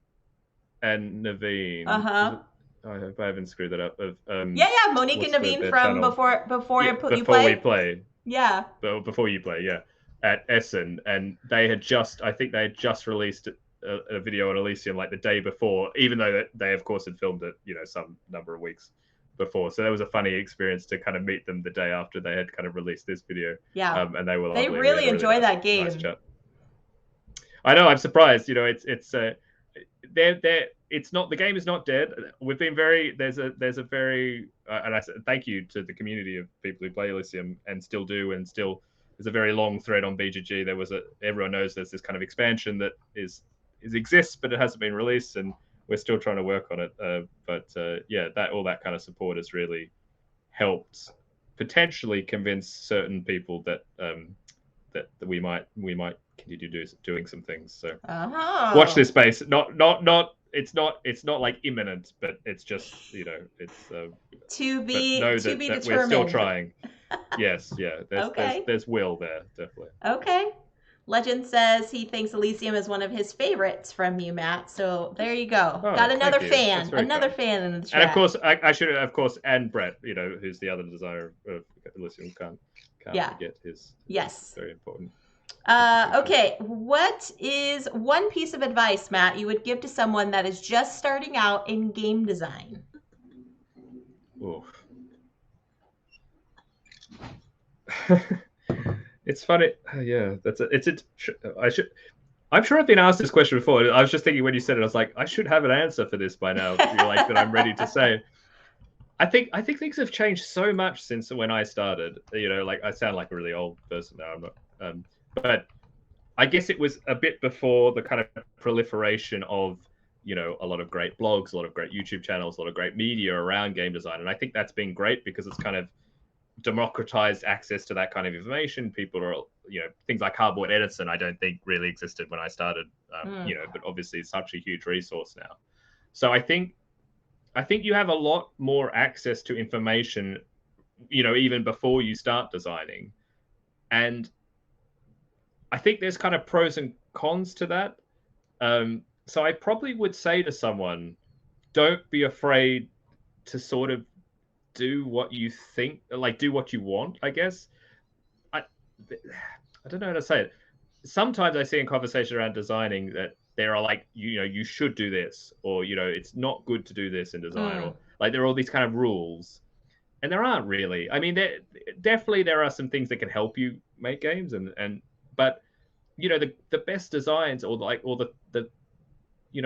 and Naveen. Uh-huh. I hope I haven't screwed that up. Of Yeah, Monique and what's Naveen their from channel? before Yeah, you before we play. play. Yeah. Before you play, yeah, at Essen, and I think they had just released a video on Elysium like the day before, even though they of course had filmed it, some number of weeks before. So that was a funny experience to kind of meet them the day after they had kind of released this video. Yeah. And they were They lovely, and we had really a really enjoy that nice game. chat. I know, I'm surprised. They're it's not, the game is not dead. We've been very there's a very and I said thank you to the community of people who play Elysium and still do, and still there's a very long thread on BGG. Everyone knows there's this kind of expansion that exists, but it hasn't been released, and we're still trying to work on it. Yeah, that all that kind of support has really helped potentially convince certain people that we might continue doing some things. So watch Uh-huh. this space. Not. It's not like imminent, but it's just it's. But know To be that we're still determined. trying. Yes, yeah. Okay. There's will there, definitely. Okay. Legend says he thinks Elysium is one of his favorites from you, Matt. So there you go. Oh, Got thank you. That's very another kind. fan in the And of chat. course, I should, of course, and Brett, who's the other designer of Elysium, can't Yeah. forget his Yes. very important contribution. Okay. What is one piece of advice, Matt, you would give to someone that is just starting out in game design? Oof. It's funny. Yeah, I should. I'm sure I've been asked this question before. I was just thinking when you said it, I was like, I should have an answer for this by now. Like that, I'm ready to say. I think things have changed so much since when I started. Like I sound like a really old person now. I'm not. But I guess it was a bit before the kind of proliferation of a lot of great blogs, a lot of great YouTube channels, a lot of great media around game design, and I think that's been great because it's kind of democratized access to that kind of information. People are, things like Cardboard Edison, I don't think really existed when I started, but obviously it's such a huge resource now. So I think you have a lot more access to information, even before you start designing. And I think there's kind of pros and cons to that. So I probably would say to someone, don't be afraid to sort of do what you think, like do what you want, I guess. I don't know how to say it. Sometimes I see in conversation around designing that there are like, you should do this, or, it's not good to do this in design, or like there are all these kind of rules. And there aren't really. I mean, definitely there are some things that can help you make games, but the best designs, or the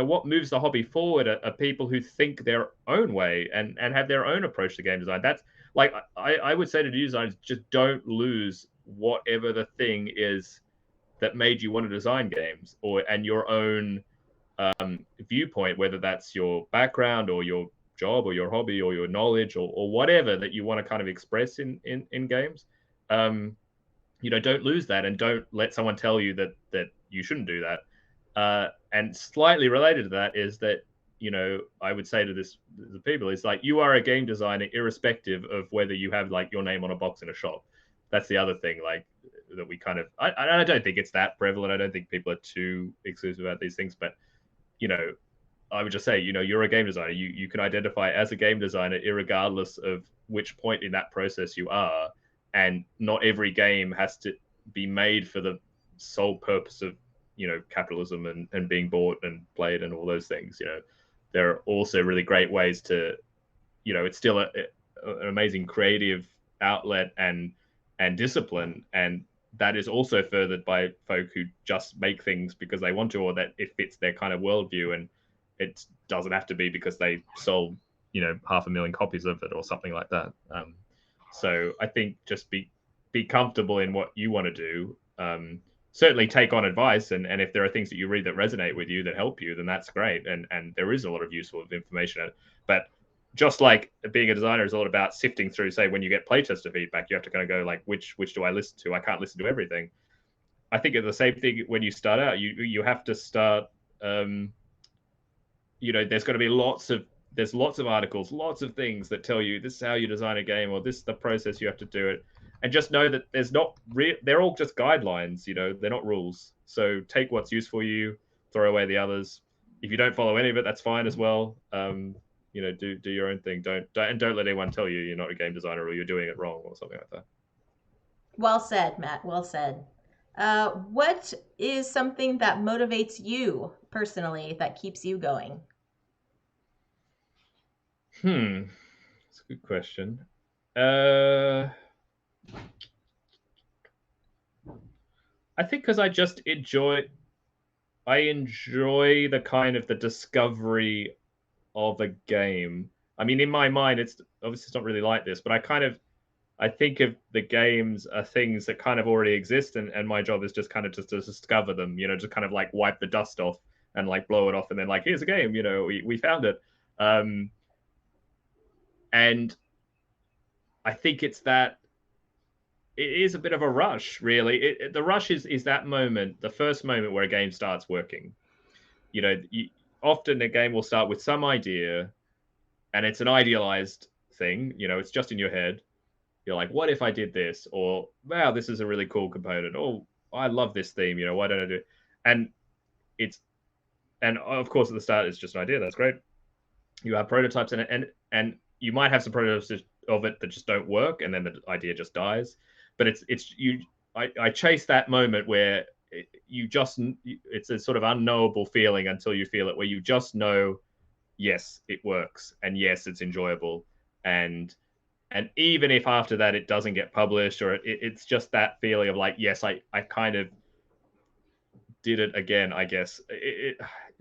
what moves the hobby forward are people who think their own way and have their own approach to game design. That's like I would say to new designers, just don't lose whatever the thing is that made you want to design games, and your own viewpoint, whether that's your background or your job or your hobby or your knowledge or whatever that you want to kind of express in games. Don't lose that, and don't let someone tell you that you shouldn't do that. And slightly related to that is that, I would say to the people, is like, you are a game designer irrespective of whether you have like your name on a box in a shop. That's the other thing, like that we kind of, I don't think it's that prevalent. I don't think people are too exclusive about these things, but I would just say, you're a game designer. You can identify as a game designer irregardless of which point in that process you are, and not every game has to be made for the sole purpose of capitalism and being bought and played and all those things. There are also really great ways to, it's still an amazing creative outlet and discipline, and that is also furthered by folk who just make things because they want to, or that it fits their kind of worldview, and it doesn't have to be because they sold 500,000 copies of it or something like that. So I think just be comfortable in what you want to do. Certainly take on advice, and if there are things that you read that resonate with you that help you, then that's great, and there is a lot of useful information. But just like being a designer is all about sifting through, say, when you get playtester feedback, you have to kind of go like, which do I listen to? I can't listen to everything. I think it's the same thing when you start out. You have to start. There's got to be lots of articles, lots of things that tell you this is how you design a game, or this is the process you have to do it, and just know that there's not they're all just guidelines. They're not rules. So take what's useful for you, throw away the others. If you don't follow any of it, that's fine as well. Do your own thing. Don't let anyone tell you you're not a game designer or you're doing it wrong or something like that. Well said, Matt. Well said. What is something that motivates you personally that keeps you going? That's a good question. I think because I just enjoy the kind of the discovery of a game. I mean, in my mind, it's not really like this, but I think of the games are things that kind of already exist, and my job is just kind of just to discover them, just kind of like wipe the dust off and like blow it off, and then like, here's a game, we found it. And I think it's that it is a bit of a rush, really. The rush is that moment, the first moment where a game starts working. Often a game will start with some idea, and it's an idealized thing. It's just in your head. You're like, what if I did this? Or, wow, this is a really cool component. Oh, I love this theme. Why don't I do it? And of course, at the start, it's just an idea. That's great. You have prototypes in it, and you might have some prototypes of it that just don't work, and then the idea just dies. But I chase that moment where it's a sort of unknowable feeling until you feel it, where you just know, yes, it works, and yes, it's enjoyable, and even if after that it doesn't get published, or it's just that feeling of like, yes, I kind of did it again, I guess,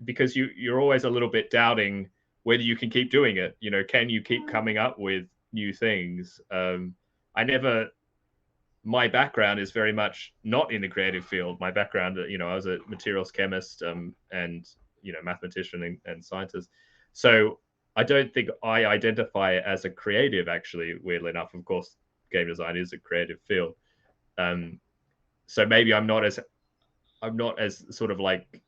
because you're always a little bit doubting whether you can keep doing it. Can you keep coming up with new things? My background is very much not in the creative field. My background, I was a materials chemist, and mathematician and scientist. So I don't think I identify as a creative, actually, weirdly enough. Of course, game design is a creative field. So maybe I'm not as sort of like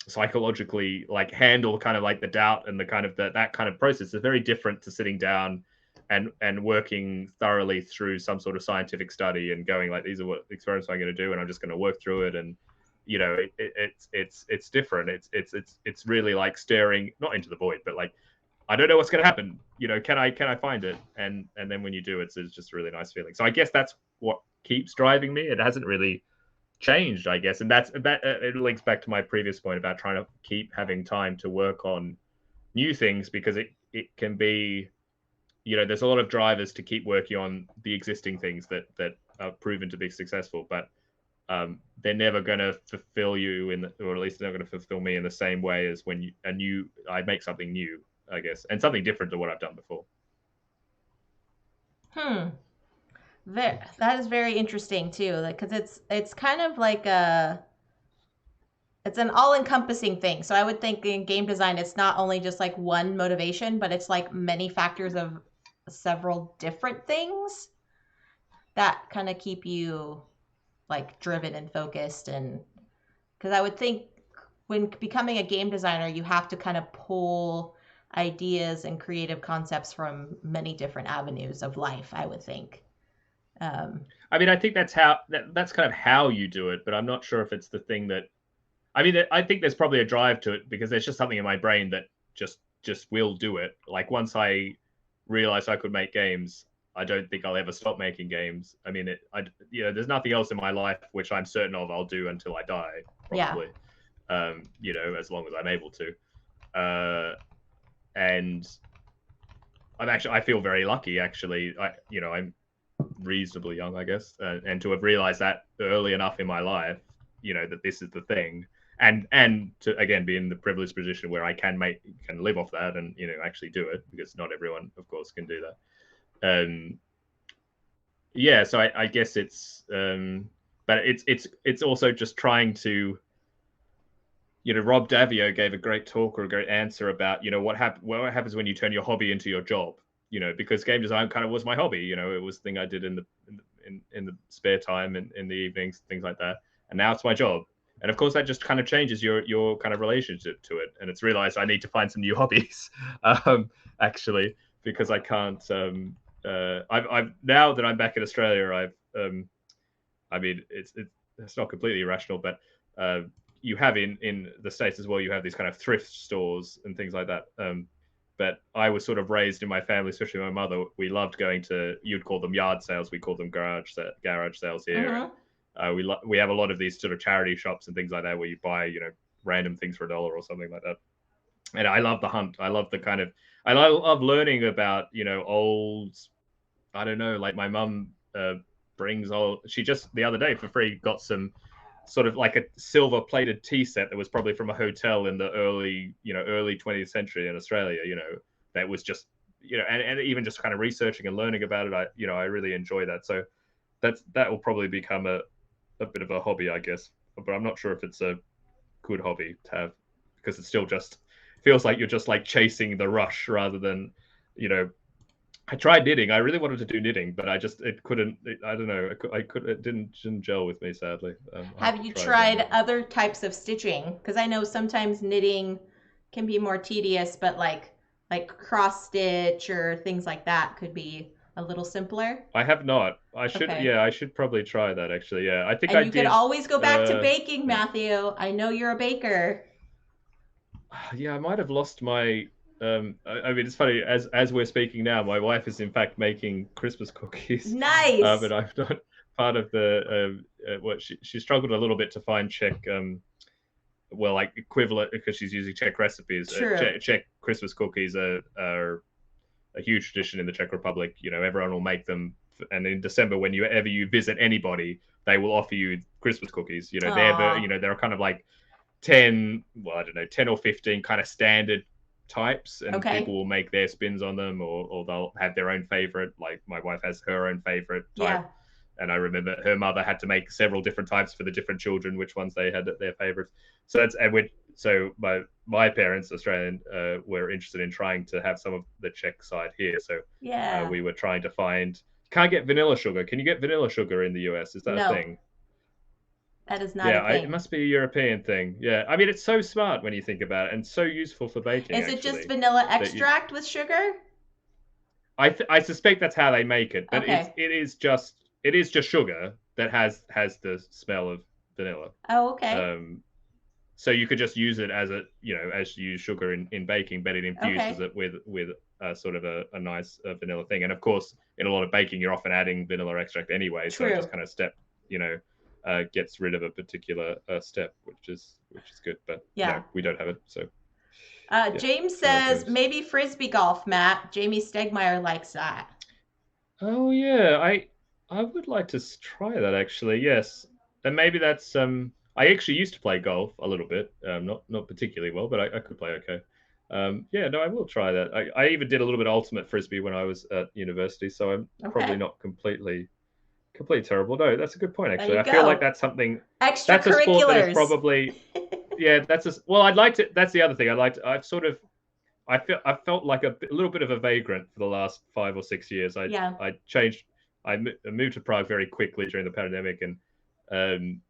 psychologically like handle kind of like the doubt and the kind of that kind of process. It's very different to sitting down and working thoroughly through some sort of scientific study and going like, these are what experiments I'm going to do, and I'm just going to work through it. And it's different. It's really like staring not into the void, but like, I don't know what's going to happen. Can I find it? And then when you do, it's just a really nice feeling. So I guess that's what keeps driving me. It hasn't really changed, I guess, and that it links back to my previous point about trying to keep having time to work on new things, because it can be, there's a lot of drivers to keep working on the existing things that are proven to be successful, but they're never going to fulfill you or at least they're not going to fulfill me in the same way as when I make something new, I guess, and something different to what I've done before. That is very interesting too, because it's kind of like it's an all-encompassing thing. So I would think in game design, it's not only just like one motivation, but it's like many factors of several different things that kind of keep you like driven and focused. And because I would think when becoming a game designer, you have to kind of pull ideas and creative concepts from many different avenues of life, I would think. I mean, I think that's kind of how you do it, but I'm not sure if it's the thing that, I mean, I think there's probably a drive to it, because there's just something in my brain that just will do it. Like, once I realized I could make games, I don't think I'll ever stop making games. I mean, there's nothing else in my life which I'm certain of I'll do until I die, probably. as long as I'm able to. And I feel very lucky, actually. I'm reasonably young, I guess, and to have realized that early enough in my life, that this is the thing, and to again be in the privileged position where I can live off that, and actually do it, because not everyone, of course, can do that. Yeah, so I guess it's, but it's also just trying to. Rob Davio gave a great talk or a great answer about what happens when you turn your hobby into your job. Because game design kind of was my hobby. It was the thing I did in the spare time and in the evenings, things like that. And now it's my job. And of course, that just kind of changes your kind of relationship to it. And it's realized I need to find some new hobbies, actually, because I can't. I've now that I'm back in Australia, I mean, it's not completely irrational, but you have in the States as well, you have these kind of thrift stores and things like that. But I was sort of raised in my family, especially my mother. We loved going to, you'd call them yard sales, we call them garage sales here. Mm-hmm. And we have a lot of these sort of charity shops and things like that where you buy random things for $1 or something like that. And I love the hunt. I love I love learning about old, I don't know, like my mum brings all. She just the other day for free got some sort of like a silver plated tea set that was probably from a hotel in the early 20th century in Australia. That was just and even just kind of researching and learning about it. I really enjoy that. So that will probably become a bit of a hobby, I guess. But I'm not sure if it's a good hobby to have, because it still just feels like you're just like chasing the rush rather than I tried knitting. I really wanted to do knitting, but I don't know. It didn't gel with me, sadly. Have you tried other types of stitching? Because I know sometimes knitting can be more tedious, but like cross stitch or things like that could be a little simpler. I have not. I should. Okay. Yeah, I should probably try that, actually. Yeah, I think And I you did. could always go back to baking, yeah. Matthew. I know you're a baker. Yeah, I might have lost my. I mean, it's funny. As we're speaking now, my wife is in fact making Christmas cookies. Nice. But I'm not part of the. What she struggled a little bit to find Czech. Well, like equivalent, because she's using Czech recipes. True. Czech Christmas cookies are a huge tradition in the Czech Republic. Everyone will make them, and in December, whenever you visit anybody, they will offer you Christmas cookies. They're kind of like 10 or 15 kind of standard types, and Okay. people will make their spins on them, or they'll have their own favorite. Like my wife has her own favorite type. Yeah. And I remember her mother had to make several different types for the different children, which ones they had their favorites. So my parents, Australian, were interested in trying to have some of the Czech side here. So Yeah. we were trying to find. Can't get vanilla sugar. Can you get vanilla sugar in the US? Is that No. a thing? That is not a thing. It must be a European thing. Yeah, I mean, it's so smart when you think about it, and so useful for baking. Is it just vanilla extract with sugar? I suspect that's how they make it, but Okay. it is just sugar that has the smell of vanilla. Oh, okay. So you could just use it as as you use sugar in baking, but it infuses it with sort of a nice vanilla thing. And of course, in a lot of baking, you're often adding vanilla extract anyway. True. So it just kind of gets rid of a particular step, which is good. But no, we don't have it. So James says maybe frisbee golf, Matt. Jamie Stegmeyer likes that. Oh yeah, I would like to try that, actually. Yes, and maybe that's I actually used to play golf a little bit, not particularly well, but I could play okay. Yeah, no, I will try that. I even did a little bit of ultimate frisbee when I was at university, so I'm probably not completely terrible. No, that's a good point, actually. I feel like that's something. Extracurriculars. That's a sport that is probably. Yeah, I'd like to. That's the other thing. I felt like a little bit of a vagrant for the last 5 or 6 years. I changed. I moved to Prague very quickly during the pandemic, and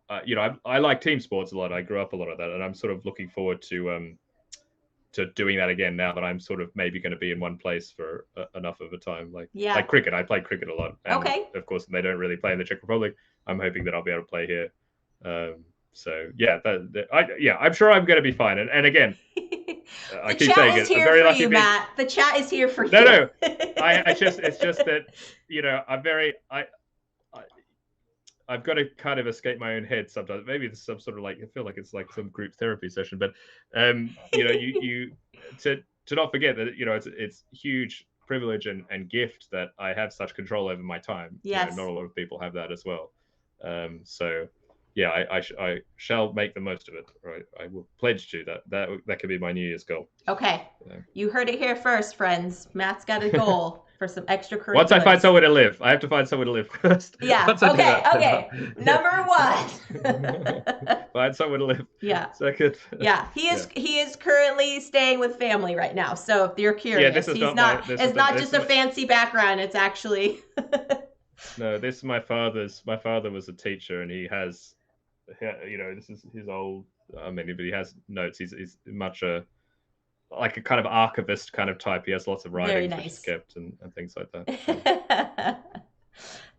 I like team sports a lot. I grew up a lot of that, and I'm sort of looking forward to doing that again now that I'm sort of maybe going to be in one place for enough of a time. Like cricket, I play cricket a lot. And okay. Of course, they don't really play in the Czech Republic. I'm hoping that I'll be able to play here. So yeah, I'm sure I'm going to be fine. And again, I keep saying it. I'm very lucky. Matt. The chat is here for you. No. It's just that I'm very. I've got to kind of escape my own head sometimes. Maybe it's some sort of like I feel like it's like some group therapy session, but you know, you to not forget that you know it's huge privilege and gift that I have such control over my time. You know, not Yes. a lot of people have that as well. So yeah, I shall make the most of it. Right, I will pledge to that. That could be my New Year's goal. Okay. You heard it here first, friends. Matt's got a goal for some Once I find extracurriculars. somewhere to live, I have to find somewhere to live first. Yeah. Once I do Okay. that, Okay. Number yeah. one. Find somewhere to live. Yeah. Second, Yeah, yeah, he is currently staying with family right now. So if you're yeah. This curious, is he's not my. not. This It's is the. not This just is a my, fancy background. It's actually. no. This is my father's. My father was a teacher, and he has. You know, this is his old. I mean, but he has notes. He's much a like a kind of archivist kind of type. He has lots of Very writings which is nice. kept and things like that.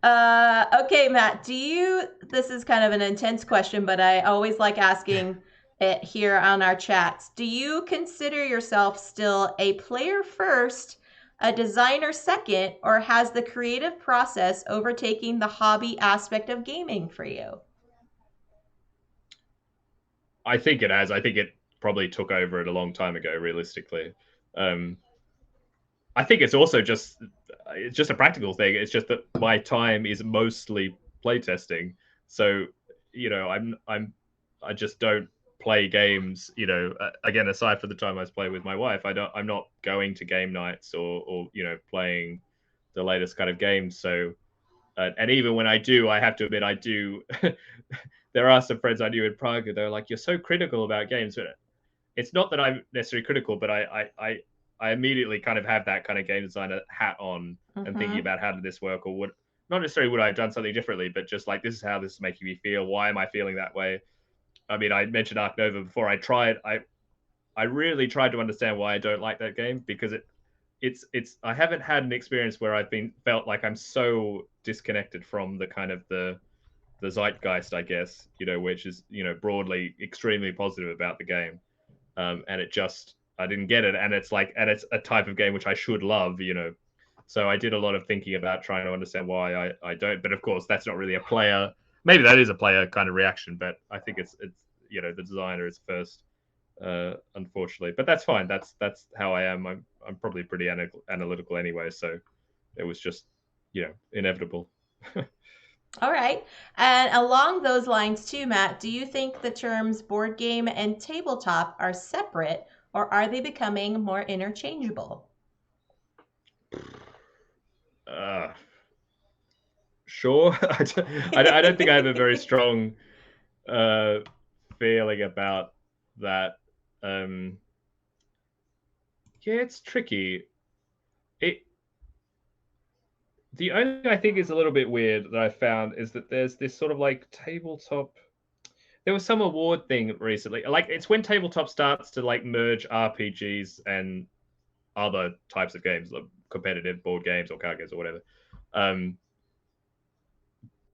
Yeah. Okay, Matt. Do you? This is kind of an intense question, but I always like asking it here on our chats. Do you consider yourself still a player first, a designer second, or has the creative process overtaken the hobby aspect of gaming for you? I think it has. I think it probably took over it a long time ago. Realistically, um, I think it's just a practical thing. It's just that my time is mostly playtesting. So, you know, I just don't play games. You know, again, aside from the time I play with my wife, I'm not going to game nights or you know playing the latest kind of games. So, and even when I do, I have to admit I do. There are some friends I knew in Prague. They're like, "You're so critical about games," but it's not that I'm necessarily critical, but I immediately kind of have that kind of game designer hat on and thinking Mm-hmm. about how did this work or would not necessarily would I have done something differently, but just like this is how this is making me feel. Why am I feeling that way? I mean, I mentioned Ark Nova before. I really tried to understand why I don't like that game because it's I haven't had an experience where I've been felt like I'm so disconnected from the kind of the zeitgeist, I guess, you know, which is you know broadly extremely positive about the game and it just I didn't get it, and it's like and it's a type of game which I should love, you know. So I did a lot of thinking about trying to understand why I don't, but of course that's not really a player. Maybe that is a player kind of reaction, but I think it's you know the designer is first, unfortunately. But that's fine. That's how I am. I'm probably pretty analytical anyway, so it was just you know inevitable. All right. And along those lines, too, Matt, do you think the terms board game and tabletop are separate or are they becoming more interchangeable? uh, sure. I don't think I have a very strong uh, feeling about that. Um, yeah, it's tricky. It the only thing I think is a little bit weird that I found is that there's this sort of like tabletop. There was some award thing recently. Like it's when tabletop starts to like merge RPGs and other types of games, like competitive board games or card games or whatever. Um,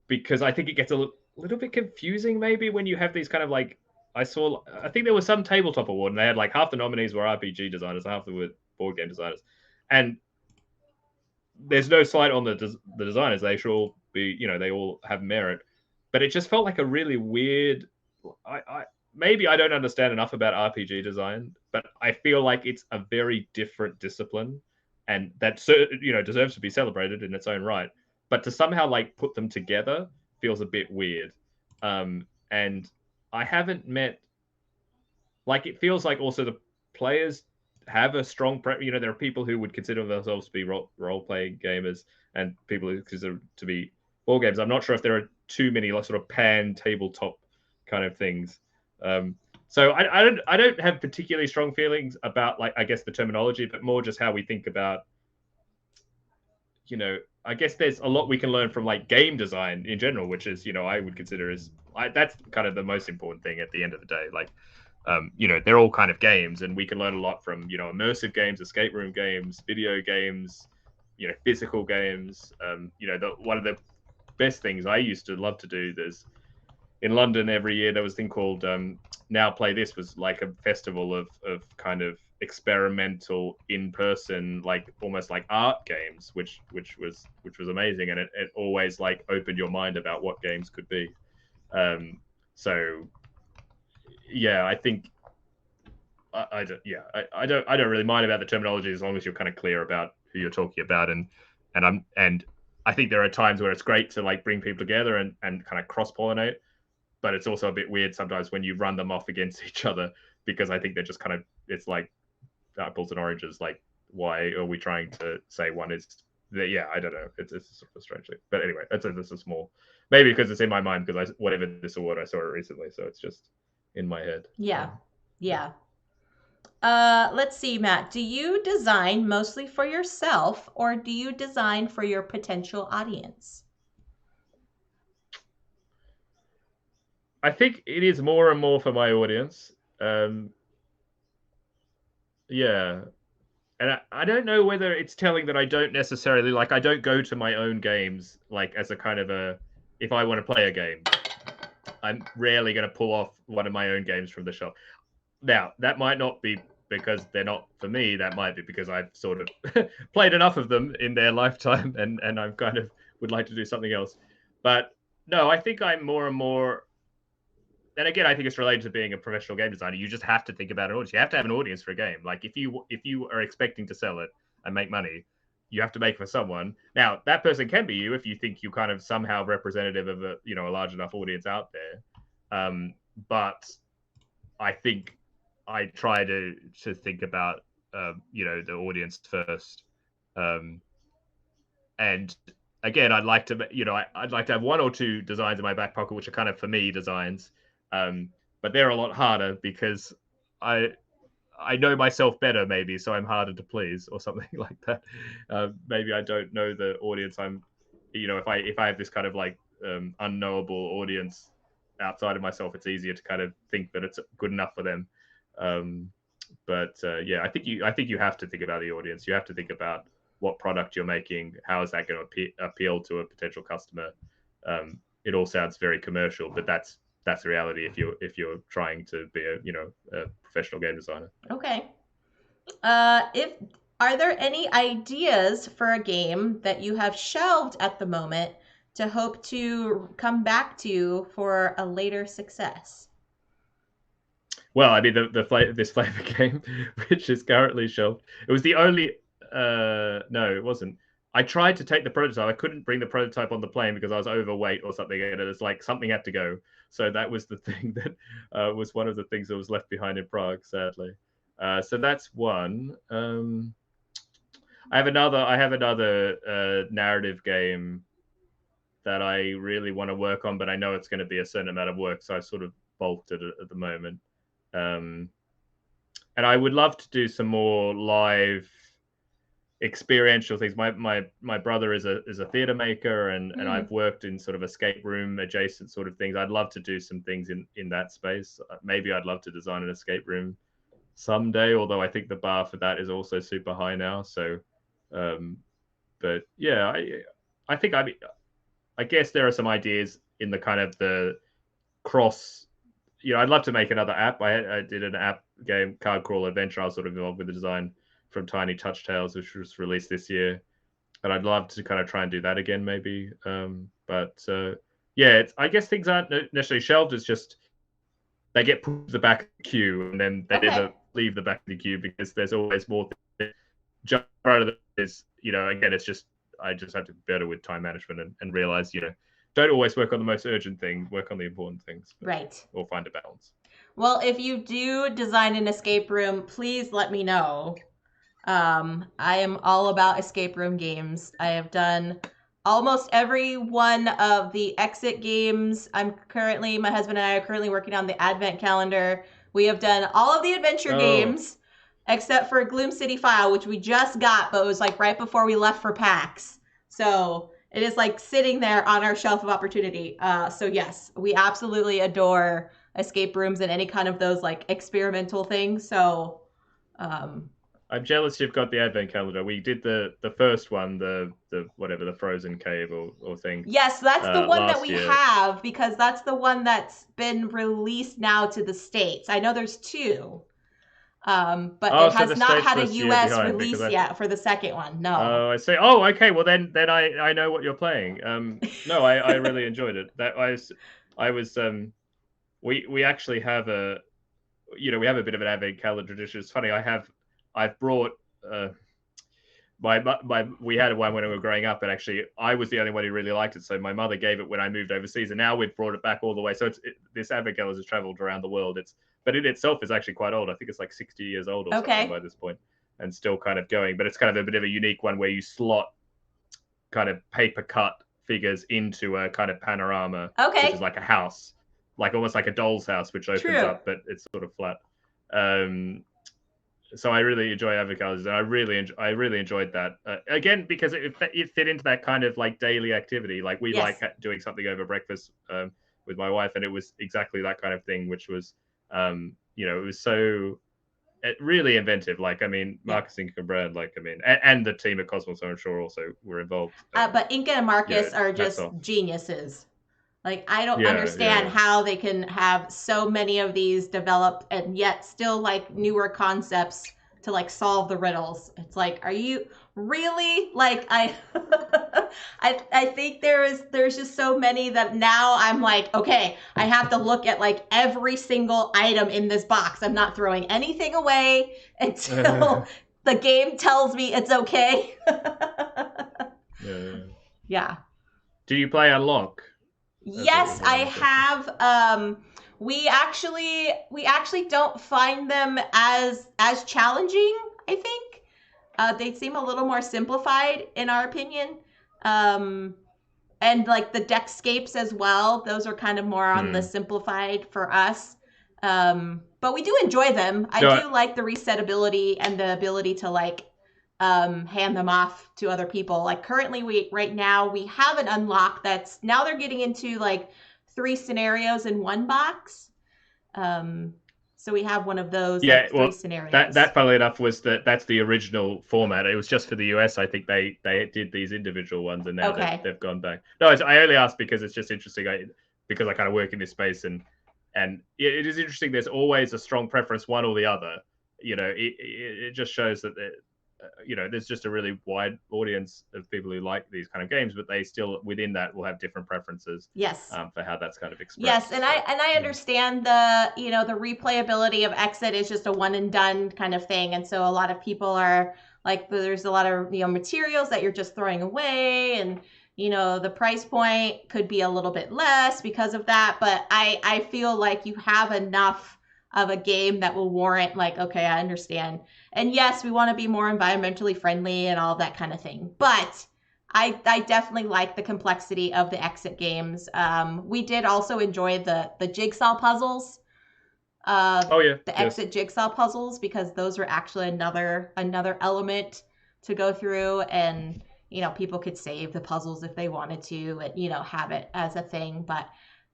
because I think it gets a little bit confusing maybe when you have these kind of like I think there was some tabletop award and they had like half the nominees were RPG designers, half the were board game designers, and there's no slight on the designers. They should all be you know they all have merit, but it just felt like a really weird. I maybe I don't understand enough about RPG design, but I feel like it's a very different discipline, and that you know deserves to be celebrated in its own right. But to somehow like put them together feels a bit weird. And I haven't met like it feels like also the players have a strong you know there are people who would consider themselves to be role playing gamers and people who consider to be ball games. I'm not sure if there are too many like sort of pan tabletop kind of things. um so I don't have particularly strong feelings about like I guess the terminology, but more just how we think about you know I guess there's a lot we can learn from like game design in general, which is you know I would consider as that's kind of the most important thing at the end of the day. Like you know, they're all kind of games, and we can learn a lot from you know immersive games, escape room games, video games, you know, physical games. You know, one of the best things I used to love to do. There's in London every year there was a thing called Now Play This was like a festival of kind of experimental in person, like almost like art games, which was amazing, and it always like opened your mind about what games could be. So yeah, I think I don't yeah I don't really mind about the terminology as long as you're kind of clear about who you're talking about, and I think there are times where it's great to like bring people together and kind of cross pollinate, but it's also a bit weird sometimes when you run them off against each other, because I think they're just kind of, it's like apples and oranges. Like, why are we trying to say one is yeah, I don't know. It's sort of strange thing. But anyway, that's a small, maybe because it's in my mind because I whatever this award I saw it recently, so it's just in my head. Yeah. Yeah. Let's see, Matt. Do you design mostly for yourself or do you design for your potential audience? I think it is more and more for my audience. Yeah, and I don't know whether it's telling that I don't necessarily like, I don't go to my own games like as a kind of a, if I want to play a game, I'm rarely going to pull off one of my own games from the shelf. Now, that might not be because they're not for me. That might be because I've sort of played enough of them in their lifetime, and I'm kind of would like to do something else. But no, I think I'm more and more, and again, I think it's related to being a professional game designer. You just have to think about an audience. You have to have an audience for a game. Like if you are expecting to sell it and make money, you have to make for someone. Now that person can be you if you think you're kind of somehow representative of a, you know, a large enough audience out there. But I think I try to think about you know, the audience first. Um, and again, I'd like to, you know, I'd like to have one or two designs in my back pocket which are kind of for me designs, but they're a lot harder because I I know myself better, maybe, so I'm harder to please or something like that. Maybe I don't know the audience. I'm, you know, if I have this kind of like unknowable audience outside of myself, it's easier to kind of think that it's good enough for them. Um, but yeah, I think you have to think about the audience. You have to think about what product you're making. How is that going to appeal to a potential customer? It all sounds very commercial, but that's the reality if you're trying to be a, you know, a professional game designer. Okay. If Are there any ideas for a game that you have shelved at the moment to hope to come back to for a later success? Well, I mean, this flavor game, which is currently shelved, it was the only. No, it wasn't. I tried to take the prototype. I couldn't bring the prototype on the plane because I was overweight or something, and it's like something had to go. So that was the thing that was one of the things that was left behind in Prague, sadly. So that's one. I have another narrative game that I really want to work on, but I know it's going to be a certain amount of work, so I've sort of bolted it at the moment. Um, and I would love to do some more live experiential things. My brother is a theater maker, and I've worked in sort of escape room adjacent sort of things. I'd love to do some things in that space. Maybe I'd love to design an escape room someday, although I think the bar for that is also super high now. So, but yeah, I think I guess there are some ideas in the kind of the cross. You know, I'd love to make another app. I did an app game, Card Crawl Adventure. I was sort of involved with the design from Tiny Touch Tales, which was released this year. And I'd love to kind of try and do that again, maybe. But yeah, I guess things aren't necessarily shelved. It's just they get put to the back of the queue, and then they never leave the back of the queue because there's always more things. Jump out of this, you know, again, it's just, I just have to be better with time management and realize, you know, don't always work on the most urgent thing, work on the important things. Right. Or find a balance. Well, if you do design an escape room, please let me know. I am all about escape room games. I have done almost every one of the exit games. My husband and I are currently working on the advent calendar. We have done all of the adventure games except for Gloom City File, which we just got, but it was like right before we left for PAX. So it is like sitting there on our shelf of opportunity. So yes, we absolutely adore escape rooms and any kind of those like experimental things. So I'm jealous you've got the advent calendar. We did the first one, the whatever, the frozen cave or thing. Yes, that's the one that we have, because that's the one that's been released now to the States. I know there's two. But Oh, it so has the not States had a was a year US behind because release I. yet for the second one. No. I see. Oh, okay. Well, then I know what you're playing. No, I really enjoyed it. I was. We actually have we have a bit of an advent calendar tradition. It's funny. I've brought uh we had one when we were growing up, and actually I was the only one who really liked it. So my mother gave it when I moved overseas, and now we've brought it back all the way. So this advent calendar has traveled around the world. But it itself is actually quite old. I think it's like 60 years old or something Okay. by this point, and still kind of going. But it's kind of a bit of a unique one where you slot kind of paper cut figures into a kind of panorama, which is Okay. like a house, like almost like a doll's house, which opens True. up, but it's sort of flat. Um, so I really enjoy avocados, and I really enjoyed that again because it fit into that kind of like daily activity. Like we like Yes. doing something over breakfast with my wife, and it was exactly that kind of thing, which was it was so really inventive. Like I mean, Yeah. Marcus and Brad, like I mean, and the team at Cosmos, I'm sure also were involved. But Inca and Marcus are Hats just off. geniuses. Like, I don't Yeah, understand yeah. how they can have so many of these developed and yet still like newer concepts to like solve the riddles. It's like, are you really like I think there's just so many that now I'm like, okay, I have to look at like every single item in this box. I'm not throwing anything away until the game tells me it's okay. Yeah. Yeah. Do you play Unlock? As it Yes, was I known, have. We actually don't find them as challenging. I think they seem a little more simplified in our opinion. Um, and like the deckscapes as well. Those are kind of more on the simplified for us. But we do enjoy them. I No, do like the resetability and the ability to like hand them off to other people. Like currently right now we have an unlock that's now they're getting into like 3 scenarios in one box. So we have one of those yeah, like 3 well, scenarios. funnily enough, that's the original format. It was just for the US. I think they did these individual ones, and now Okay. they've gone back. No, I only asked because it's just interesting. Because I kind of work in this space, and it is interesting. There's always a strong preference, one or the other. It just shows that there's just a really wide audience of people who like these kind of games, but they still within that will have different preferences. Yes. For how that's kind of expressed. Yes, and I understand the replayability of Exit is just a one and done kind of thing, and so a lot of people are like, there's a lot of materials that you're just throwing away, and the price point could be a little bit less because of that. But I feel like you have enough of a game that will warrant like, okay, I understand, and yes, we want to be more environmentally friendly and all that kind of thing, but I definitely like the complexity of the Exit games. We did also enjoy the jigsaw puzzles, Oh yeah, the yes. Exit jigsaw puzzles, because those were actually another element to go through, and people could save the puzzles if they wanted to, and have it as a thing. But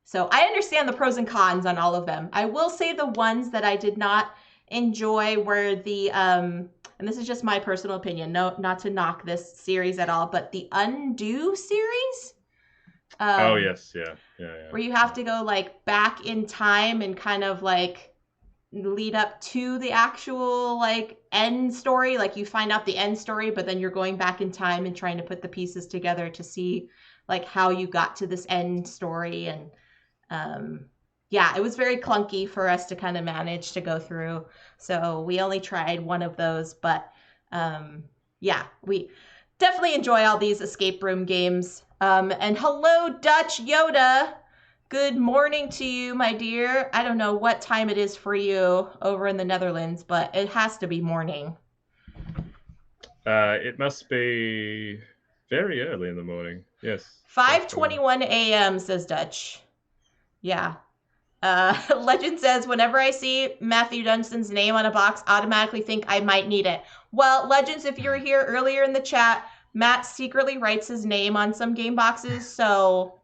so I understand the pros and cons on all of them. I will say the ones that I did not enjoy were the and this is just my personal opinion, no, not to knock this series at all, but the Undo series, Oh yes, yeah. where you have to go like back in time and kind of like lead up to the actual like end story. Like you find out the end story, but then you're going back in time and trying to put the pieces together to see like how you got to this end story. And yeah, it was very clunky for us to kind of manage to go through. So we only tried one of those, but yeah, we definitely enjoy all these escape room games. And hello, Dutch Yoda. Good morning to you, my dear. I don't know what time it is for you over in the Netherlands, but it has to be morning. It must be very early in the morning. Yes. 5:21 a.m. says Dutch. Yeah. Legend says, whenever I see Matthew Dunstan's name on a box, automatically think I might need it. Well, Legends, if you were here earlier in the chat, Matt secretly writes his name on some game boxes, so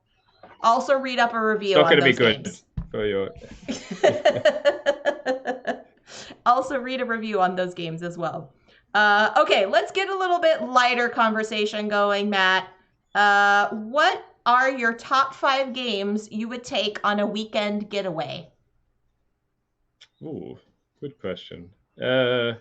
also read up a review on those games. For your... Also read a review on those games as well. Okay, let's get a little bit lighter conversation going, Matt. What are your top 5 games you would take on a weekend getaway? Ooh, good question. Uh,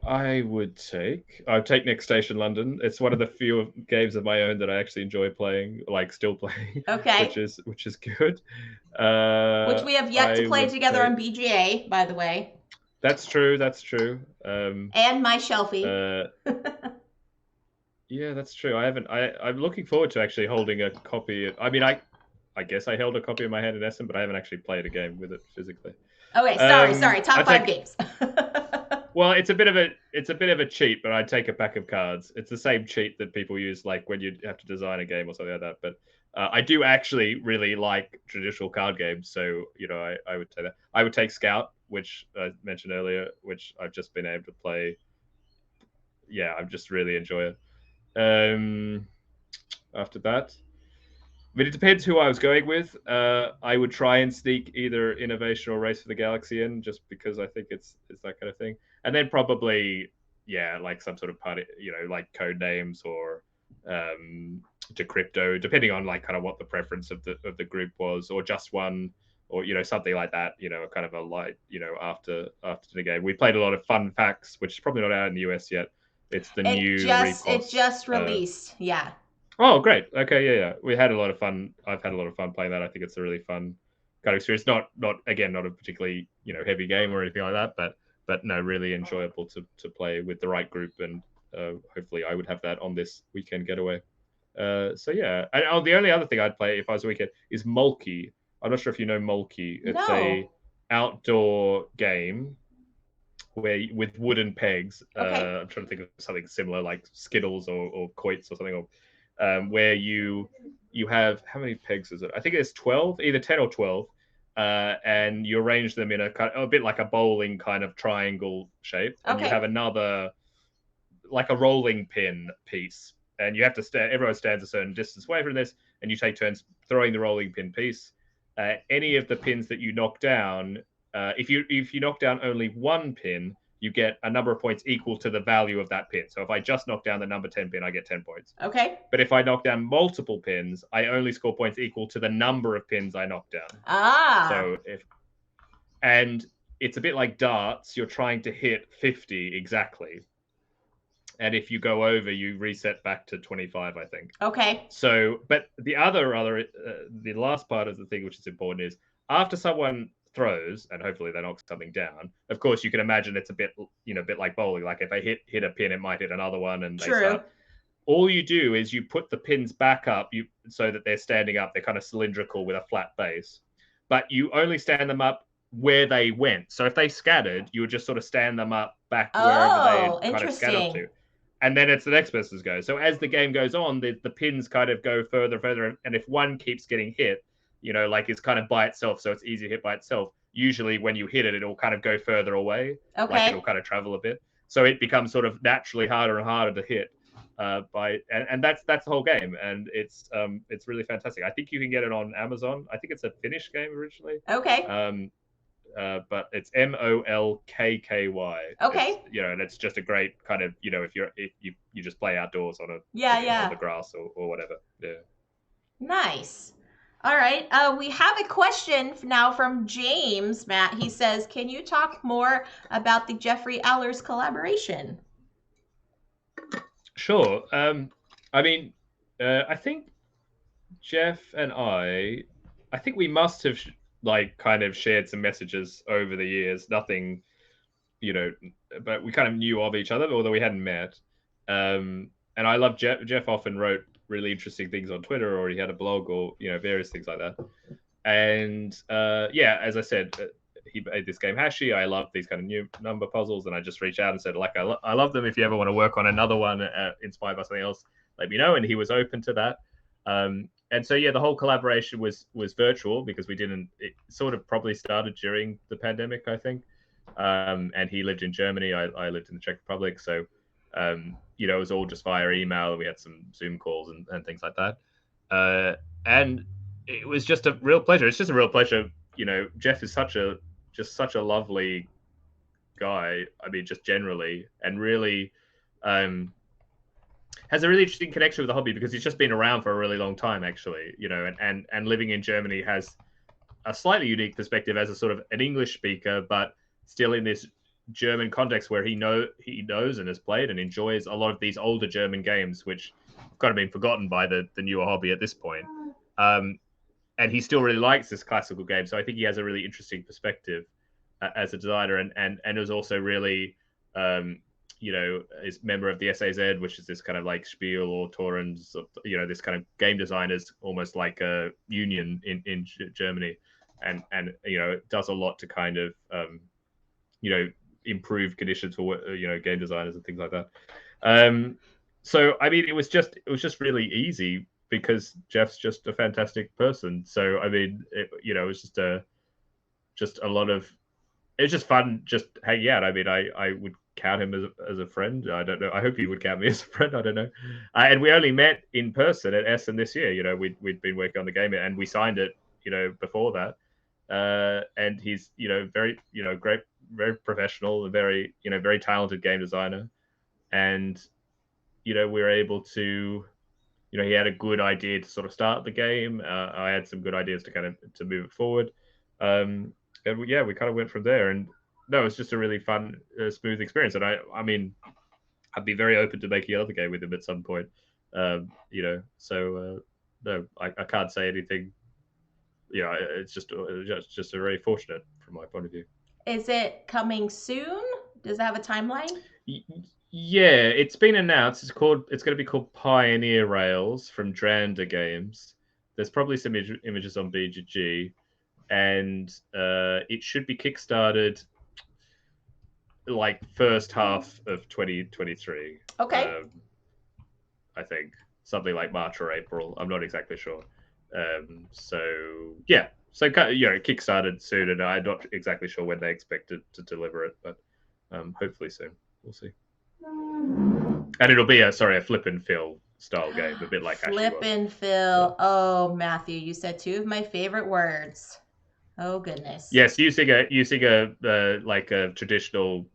I'd take Next Station London. It's one of the few games of my own that I actually enjoy playing, like still playing, Okay. which is good. Which we have yet to I play would together take. on BGA, by the way. That's true. That's true. And my Shelfie. Uh, yeah, that's true. I haven't. I'm looking forward to actually holding a copy. I mean, I guess I held a copy in my hand in Essen, but I haven't actually played a game with it physically. Okay, sorry. I Top five take. games. Well, it's a bit of a cheat, but I take a pack of cards. It's the same cheat that people use, like when you have to design a game or something like that. But I do actually really like traditional card games, so I would take that. I would take Scout, which I mentioned earlier, which I've just been able to play. Yeah, I just really enjoy it. After that, I mean, it depends who I was going with. I would try and sneak either Innovation or Race for the Galaxy in, just because I think it's that kind of thing. And then probably, yeah, like some sort of party, like code names or Decrypto, depending on like kind of what the preference of the group was, or just one, or something like that. Kind of a light, after the game. We played a lot of Fun Facts, which is probably not out in the US yet. It's the new It Repos. just released. Yeah. Oh, great. Okay, yeah. We had a lot of fun. I've had a lot of fun playing that. I think it's a really fun kind of experience. Not again, not a particularly heavy game or anything like that, but no, really enjoyable to play with the right group, and hopefully I would have that on this weekend getaway. So yeah, and the only other thing I'd play if I was a weekend is Mulkey. I'm not sure if you know Mulkey. It's No. a outdoor game where with wooden pegs. Okay. I'm trying to think of something similar like Skittles or Quoits or something, or where you have how many pegs is it? I think it's 12, either 10 or 12, and you arrange them in a bit like a bowling kind of triangle shape, and you have Okay. another like a rolling pin piece, and you have to stand. Everyone stands a certain distance away from this, and you take turns throwing the rolling pin piece. Any of the pins that you knock down, if you knock down only one pin, you get a number of points equal to the value of that pin. So if I just knock down the number 10 pin, I get 10 points. Okay. But if I knock down multiple pins, I only score points equal to the number of pins I knock down. Ah. So and it's a bit like darts. You're trying to hit 50 exactly, and if you go over, you reset back to 25, I think. Okay. So, but the last part of the thing, which is important, is after someone throws, and hopefully they knock something down. Of course, you can imagine it's a bit like bowling. Like if I hit a pin, it might hit another one, and they True. start. All you do is you put the pins back up, so that they're standing up. They're kind of cylindrical with a flat base, but you only stand them up where they went. So if they scattered, you would just sort of stand them up back wherever they Oh, had kind of scattered interesting. to, and then it's the next person's go. So as the game goes on, the pins kind of go further, and if one keeps getting hit, like it's kind of by itself, so it's easy to hit by itself. Usually, when you hit it, it'll kind of go further away, like it'll Okay. kind of travel a bit. So it becomes sort of naturally harder and harder to hit. And that's the whole game, and it's really fantastic. I think you can get it on Amazon. I think it's a Finnish game originally. Okay. But it's Molkky. It's Okay. and it's just a great kind of if you just play outdoors on Yeah, on yeah. the grass or whatever. Yeah. Nice. All right. We have a question now from James, Matt. He says, can you talk more about the Jeffrey Allers collaboration? Sure. I mean, I think Jeff and I think we must have like kind of shared some messages over the years. Nothing, but we kind of knew of each other, although we hadn't met. And I love Jeff. Jeff often wrote really interesting things on Twitter, or he had a blog, or various things like that. And yeah, as I said, he made this game Hashi. I love these kind of new number puzzles, and I just reached out and said, like, I love them. If you ever want to work on another one inspired by something else, let me know. And he was open to that. And so yeah, the whole collaboration was virtual, because we didn't. It sort of probably started during the pandemic, I think. And he lived in Germany. I lived in the Czech Republic, so it was all just via email, and we had some Zoom calls and things like that. And it was just a real pleasure. It's just a real pleasure. Jeff is such a lovely guy. I mean, just generally, and really has a really interesting connection with the hobby, because he's just been around for a really long time, actually. And living in Germany has a slightly unique perspective as a sort of an English speaker, but still in this German context where he knows and has played and enjoys a lot of these older German games, which have kind of been forgotten by the newer hobby at this point. And he still really likes this classical game, so I think he has a really interesting perspective as a designer, and is also really, is member of the SAZ, which is this kind of like Spiel or Torrens, this kind of game designers, almost like a union in Germany, and does a lot to kind of improve conditions for game designers and things like that. So I mean, it was just really easy because Jeff's just a fantastic person. So I mean, it was just a lot of, it was just fun just hanging out. I mean, I would count him as a friend. I don't know. I hope he would count me as a friend. I don't know. And we only met in person at Essen this year. We'd been working on the game and we signed it, before that. And he's, very, great, very professional, very, very talented game designer. And, we were able to, he had a good idea to sort of start the game. I had some good ideas to kind of to move it forward. And we kind of went from there. And no, it was just a really fun, smooth experience. And I mean, I'd be very open to making another game with him at some point. So no, I can't say anything. It's just a very fortunate from my point of view. Is it coming soon? Does it have a timeline? Yeah, it's been announced. It's going to be called Pioneer Rails from Dranda Games. There's probably some images on BGG, and it should be kickstarted like first half of 2023. Okay. I think something like March or April. I'm not exactly sure. So yeah, so it kickstarted soon, and I'm not exactly sure when they expected to deliver it, but hopefully soon. We'll see. And it'll be a flip and fill style game, a bit like flip and fill. Yeah. Oh, Matthew, you said two of my favorite words. Oh goodness. Yes, using a like a traditional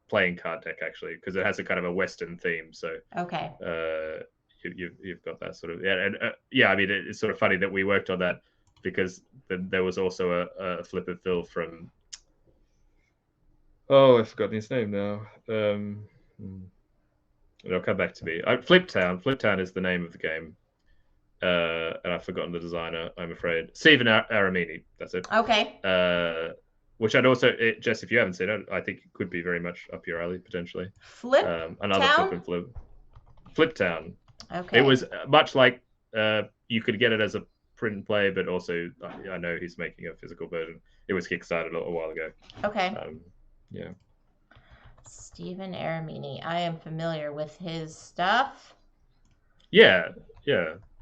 playing card deck actually, because it has a kind of a Western theme. So okay. You've got that sort of and I mean it's sort of funny that we worked on that because there was also a flip and fill from. Oh, I've forgotten his name now. It'll come back to me. Fliptown. Fliptown is the name of the game. And I've forgotten the designer, I'm afraid. Stephen Aramini, that's it. Okay. Which I'd also, Jess, if you haven't seen it, I think it could be very much up your alley, potentially. Another flip and flip. Fliptown. Okay. It was much like you could get it as a print and play, but also I know he's making a physical version. It was kickstarted a while ago. Okay. Yeah. Stephen Aramini. I am familiar with his stuff. Yeah.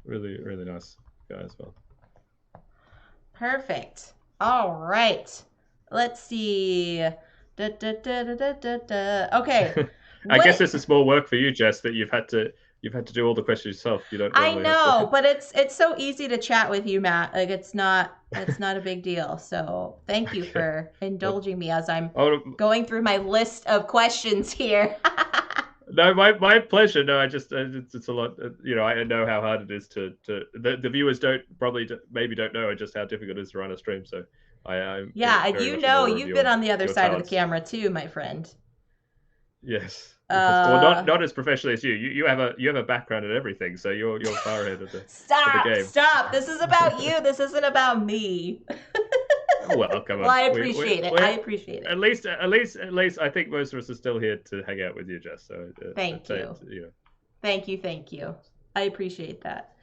Really, really nice guy as well. Perfect. All right. Let's see. Okay. I guess this is more work for you, Jess, that you've had to do all the questions yourself. You don't. I know, but it's so easy to chat with you, Matt. Like it's not a big deal. So thank you for indulging me as I'm going through my list of questions here. No, my pleasure. No, it's a lot. I know how hard it is to the viewers maybe don't know just how difficult it is to run a stream. So I'm you've been on the other side of the camera too, my friend. Yes. Well, not as professionally as you. You have a background in everything, so you're far ahead of the game. Stop! This is about you. This isn't about me. Well, come on. Well, I appreciate it. I appreciate it. At least, I think most of us are still here to hang out with you, Jess. So thank you. Thank you. I appreciate that.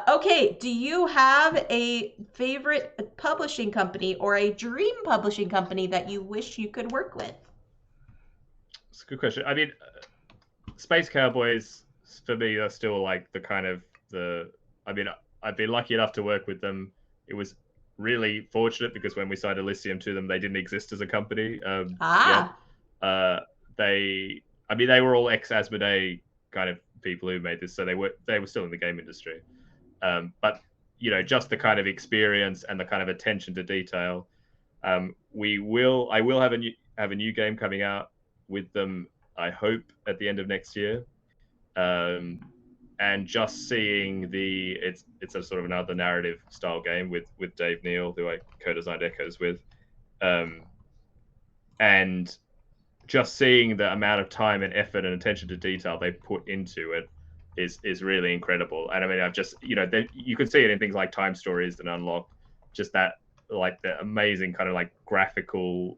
Okay. Do you have a favorite publishing company or a dream publishing company that you wish you could work with? It's a good question. I mean, Space Cowboys for me are still like the kind of I mean, I've been lucky enough to work with them. It was really fortunate because when we signed Elysium to them, they didn't exist as a company. They were all ex-Asmodee kind of people who made this, so they were still in the game industry. But just the kind of experience and the kind of attention to detail. I will have a new game coming out with them, I hope, at the end of next year. And just seeing it's a sort of another narrative style game with Dave Neal, who I co-designed Echoes with. and just seeing the amount of time and effort and attention to detail they put into it is really incredible. And I mean, I've just you can see it in things like Time Stories and Unlock, just that like the amazing kind of like graphical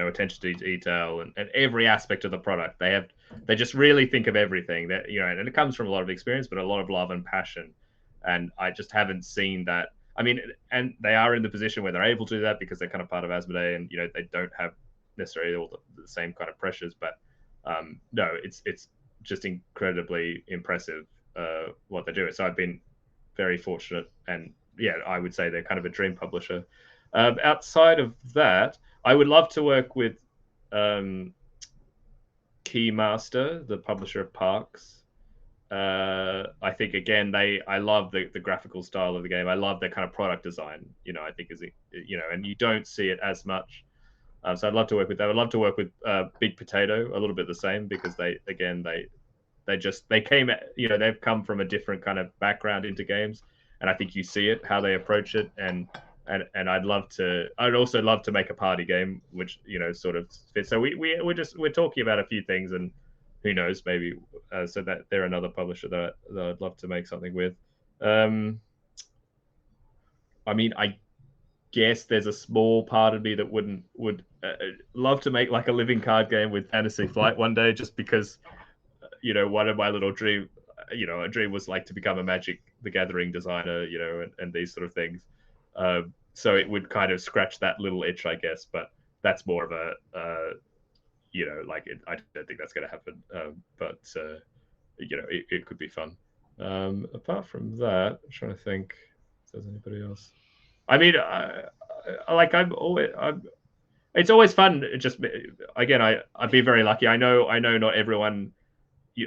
attention to detail and every aspect of the product. They just really think of everything that and it comes from a lot of experience, but a lot of love and passion. And I just haven't seen that. I mean, and they are in the position where they're able to do that because they're kind of part of Asmodee, and they don't have necessarily all the same kind of pressures. But no, it's just incredibly impressive what they do. So I've been very fortunate, and yeah, I would say they're kind of a dream publisher. Outside of that, I would love to work with Keymaster, the publisher of Parks. I think again, I love the graphical style of the game. I love their kind of product design. I think and you don't see it as much. So I'd love to work with them. I'd love to work with Big Potato, a little bit the same, because they came, they've come from a different kind of background into games, and I think you see it, how they approach it, and I'd also love to make a party game, which sort of fits. So we're talking about a few things, and who knows, maybe so that they're another publisher that I'd love to make something with. I mean, I guess there's a small part of me that would love to make like a living card game with Fantasy Flight one day, just because one of my little dream a dream was like to become a Magic the Gathering designer, and these sort of things. So it would kind of scratch that little itch, I guess, but that's more of a I don't think that's going to happen, but it could be fun. Apart from that, I'm trying to think if there's anybody else. I mean, it's always fun. Just again, I've been very lucky. I know not everyone.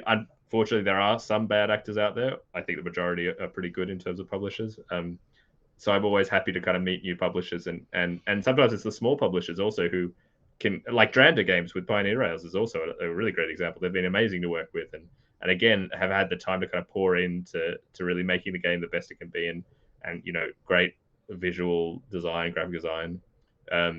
Unfortunately, there are some bad actors out there. I think the majority are pretty good in terms of publishers. So I'm always happy to kind of meet new publishers, and sometimes it's the small publishers also who can, like Dranda Games with Pioneer Rails is also a really great example. They've been amazing to work with, and again have had the time to kind of pour into really making the game the best it can be, and great visual design, graphic design.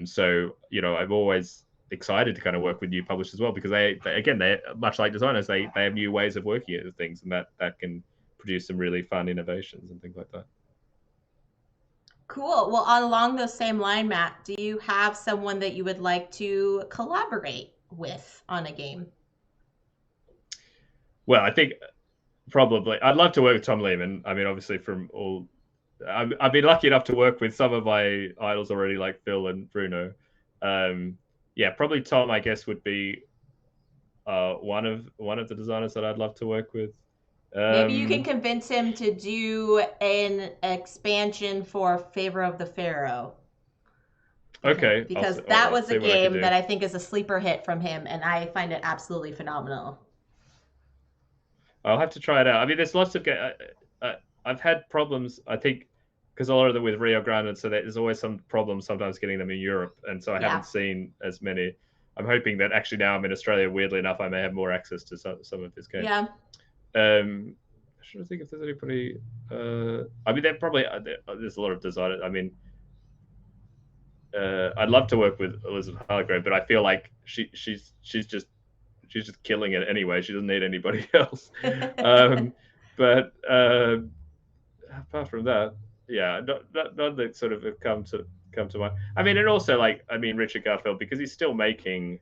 So I'm always excited to kind of work with new publishers as well, because they're much like designers, they have new ways of working at things, and that can produce some really fun innovations and things like that. Cool. Well, along those same line, Matt, do you have someone that you would like to collaborate with on a game? Well, I think probably I'd love to work with Tom Lehman. I mean, obviously from all, I've been lucky enough to work with some of my idols already, like Phil and Bruno. Yeah, probably Tom, I guess, would be one of the designers that I'd love to work with. Maybe you can convince him to do an expansion for Favor of the Pharaoh. Okay. Because that was a game that I think is a sleeper hit from him, and I find it absolutely phenomenal. I'll have to try it out. I mean, there's lots of I've had problems, I think, because a lot of them with Rio Grande, so there's always some problems sometimes getting them in Europe, and so I haven't seen as many. I'm hoping that actually now I'm in Australia, weirdly enough, I may have more access to some of his games. Yeah. I'm trying to think if there's anybody. I mean, there's a lot of designers. I mean, I'd love to work with Elizabeth Hargrave, but I feel like she's just killing it anyway. She doesn't need anybody else. But apart from that, yeah, not that sort of have come to mind. I mean, and also Richard Garfield, because he's still making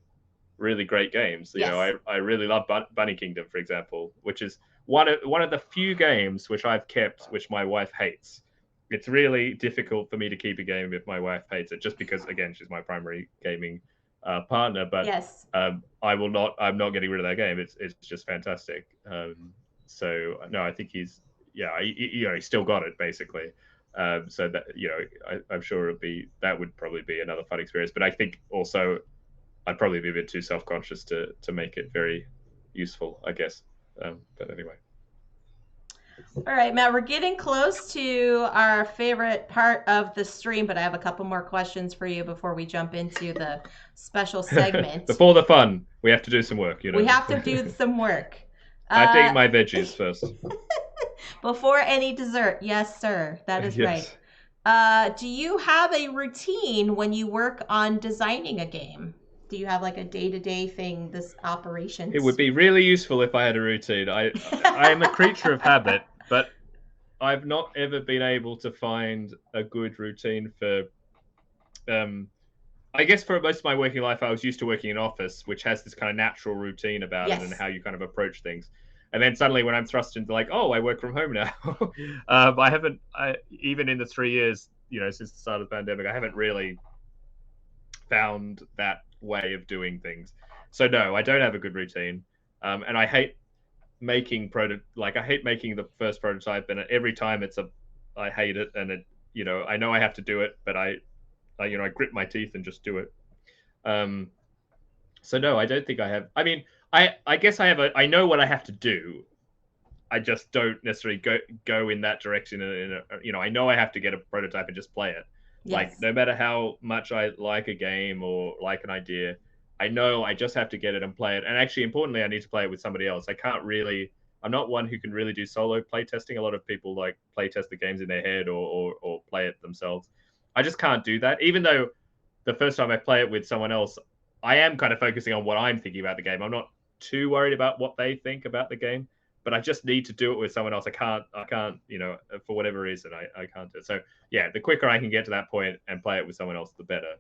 really great games. Yes. I really love Bunny Kingdom, for example, which is one of the few games which I've kept, which my wife hates. It's really difficult for me to keep a game if my wife hates it, just because, again, she's my primary gaming partner. But yes. I'm not getting rid of that game. It's just fantastic. So no, I think he's still got it basically. So that I'm sure that would probably be another fun experience. But I think also I'd probably be a bit too self-conscious to make it very useful, I guess. But anyway. All right, Matt, we're getting close to our favorite part of the stream, but I have a couple more questions for you before we jump into the special segment. Before the fun, we have to do some work. We have to do some work. I think my veggies first. Before any dessert. Yes, sir. That is right. Do you have a routine when you work on designing a game? Do you have like a day-to-day thing, this It would operations? be really useful if I had a routine. I am a creature of habit, but I've not ever been able to find a good routine for um I guess for most of my working life, I was used to working in an office, which has this kind of natural routine about it and Yes. how you kind of approach things. And then suddenly, when I'm thrust into like, oh, I work from home now, I haven't, even in the 3 years, since the start of the pandemic, I haven't really found that way of doing things. So no, I don't have a good routine, and I hate making I hate making the first prototype, and every time I hate it, and I know I have to do it, but I grit my teeth and just do it. Um, so no, I don't think I have. I mean, I guess I know what I have to do. I just don't necessarily go in that direction. I know I have to get a prototype and just play it. Like Yes. no matter how much I like a game or like an idea, I know I just have to get it and play it. And actually, importantly, I need to play it with somebody else. I can't really. I'm not one who can really do solo play testing. A lot of people like play test the games in their head or play it themselves. I just can't do that. Even though the first time I play it with someone else, I am kind of focusing on what I'm thinking about the game. I'm not too worried about what they think about the game, but I just need to do it with someone else. I can't, for whatever reason, I can't do it. So yeah, the quicker I can get to that point and play it with someone else, the better.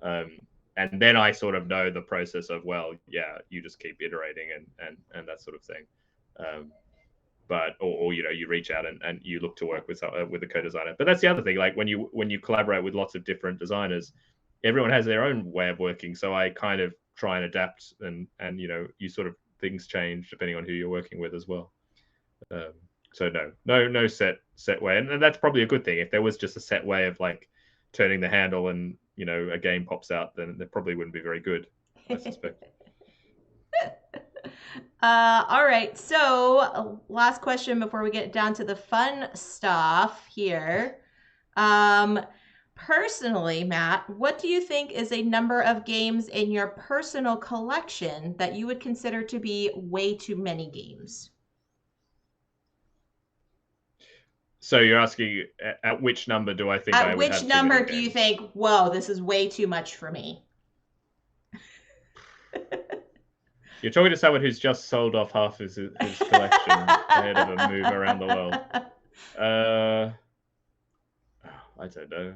Um, and then I sort of know the process of, well, yeah, you just keep iterating and that sort of thing. Um, or you reach out and you look to work with a co-designer. But that's the other thing. Like when you collaborate with lots of different designers, everyone has their own way of working. So I kind of try and adapt, and you sort of things change depending on who you're working with as well. Um, so no set way, and that's probably a good thing. If there was just a set way of like turning the handle and a game pops out, then it probably wouldn't be very good, I suspect. All right. So, last question before we get down to the fun stuff here. Um, Personally, Matt, what do you think is a number of games in your personal collection that you would consider to be way too many games? So you're asking at which number do I think I At would which have too many number do you games? think, whoa, this is way too much for me? You're talking to someone who's just sold off half his collection ahead of a move around the world. Uh, I don't know.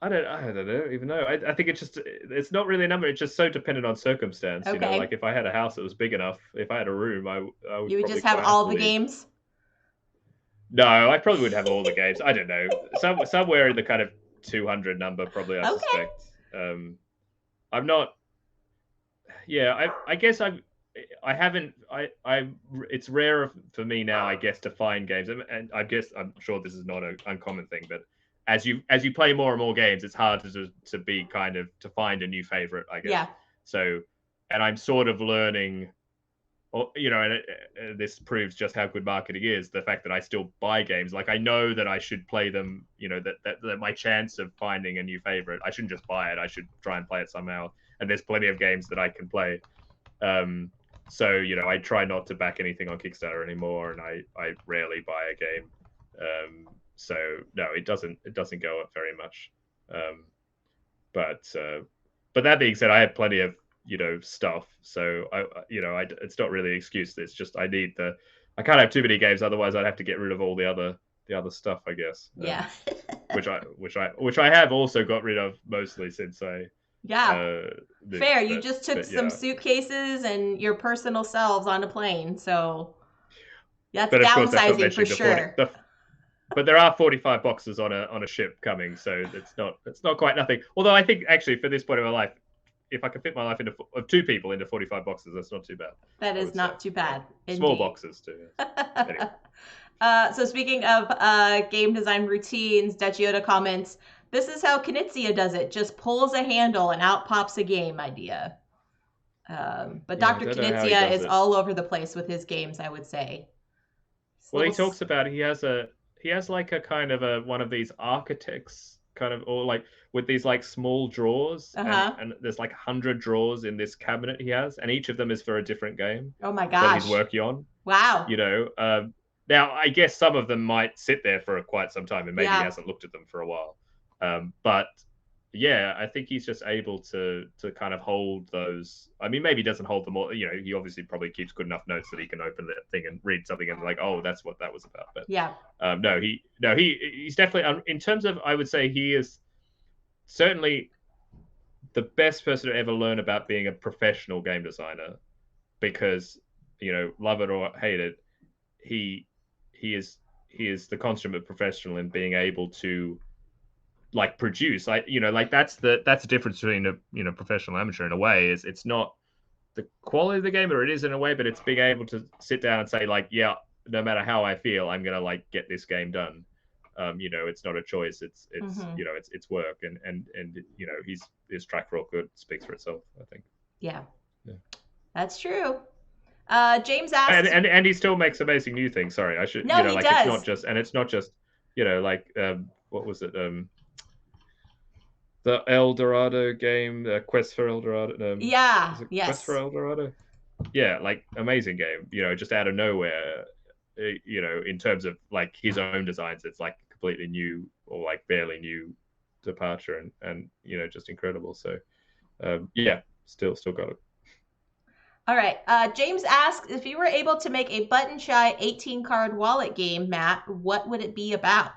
I don't even know. I think it's not really a number. It's just so dependent on circumstance. Like Okay. if I had a house that was big enough, if I had a room, I would You would probably just have quite all the happily. games? No, I probably would have all the games. I don't know. Somewhere in the kind of 200 number, probably. I Okay. suspect. I'm not. Yeah, I guess I haven't. I. It's rare for me now, I guess, to find games, and I guess I'm sure this is not an uncommon thing, but as you play more and more games, it's hard to be kind of to find a new favorite, I guess. Yeah. So, and I'm sort of learning, and this proves just how good marketing is. The fact that I still buy games, like I know that I should play them. That my chance of finding a new favorite, I shouldn't just buy it. I should try and play it somehow. And there's plenty of games that I can play. So I try not to back anything on Kickstarter anymore, and I rarely buy a game. So no, it doesn't go up very much. Um, but that being said, I have plenty of stuff, so it's not really an excuse. It's just I can't have too many games, otherwise I'd have to get rid of all the other stuff, I guess. Yeah. Which I have also got rid of mostly since I Yeah. moved. Fair. You But just took but some yeah, suitcases and your personal selves on a plane. So that's but of course that's not downsizing for mentioning sure. but there are 45 boxes on a ship coming, so it's not quite nothing. Although I think actually for this point of my life, if I can fit my life into of two people into 45 boxes, that's not too bad. That I is would say. not too bad, Small indeed. boxes too. Anyway, So speaking of game design routines, Dachiota comments, this is how Knizia does it. Just pulls a handle and out pops a game idea. But yeah, I Dr. don't know how he Knizia does is it. all over the place with his games, I would say. Well, he talks about he has like a kind of a one of these architects kind of, or like with these like small drawers, and Uh-huh. and there's like 100 drawers in this cabinet he has, and each of them is for a different game Oh my that he's gosh. working on. Wow. you know um Now, I guess some of them might sit there for quite some time, and maybe he Yeah. hasn't looked at them for a while. But yeah, I think he's just able to kind of hold those. I mean, maybe he doesn't hold them all. You know, he obviously probably keeps good enough notes that he can open that thing and read something and like, oh, that's what that was about. But Yeah. he's definitely in terms of, I would say he is certainly the best person to ever learn about being a professional game designer, because love it or hate it, he he is he is the consummate professional in being able to like produce, like like that's the difference between a professional amateur in a way. Is it's not the quality of the game, or it is in a way, but it's being able to sit down and say like, yeah, no matter how I feel, I'm gonna like get this game done. It's not a choice. It's Mm-hmm. it's work, and his track record speaks for itself, I think. Yeah. Yeah. That's true. James and, asked. and and he still makes amazing new things. Sorry, I should, No, he like it's not does. just, and it's not just, like what was it? The El Dorado game, Quest for El Dorado. Yeah. Is it Quest for Yes. El Dorado? Yeah, like amazing game. Just out of nowhere. In terms of like his own designs, it's like completely new or like barely new departure, and just incredible. So yeah, still got it. All right. James asked if you were able to make a button shy 18 card wallet game, Matt, what would it be about?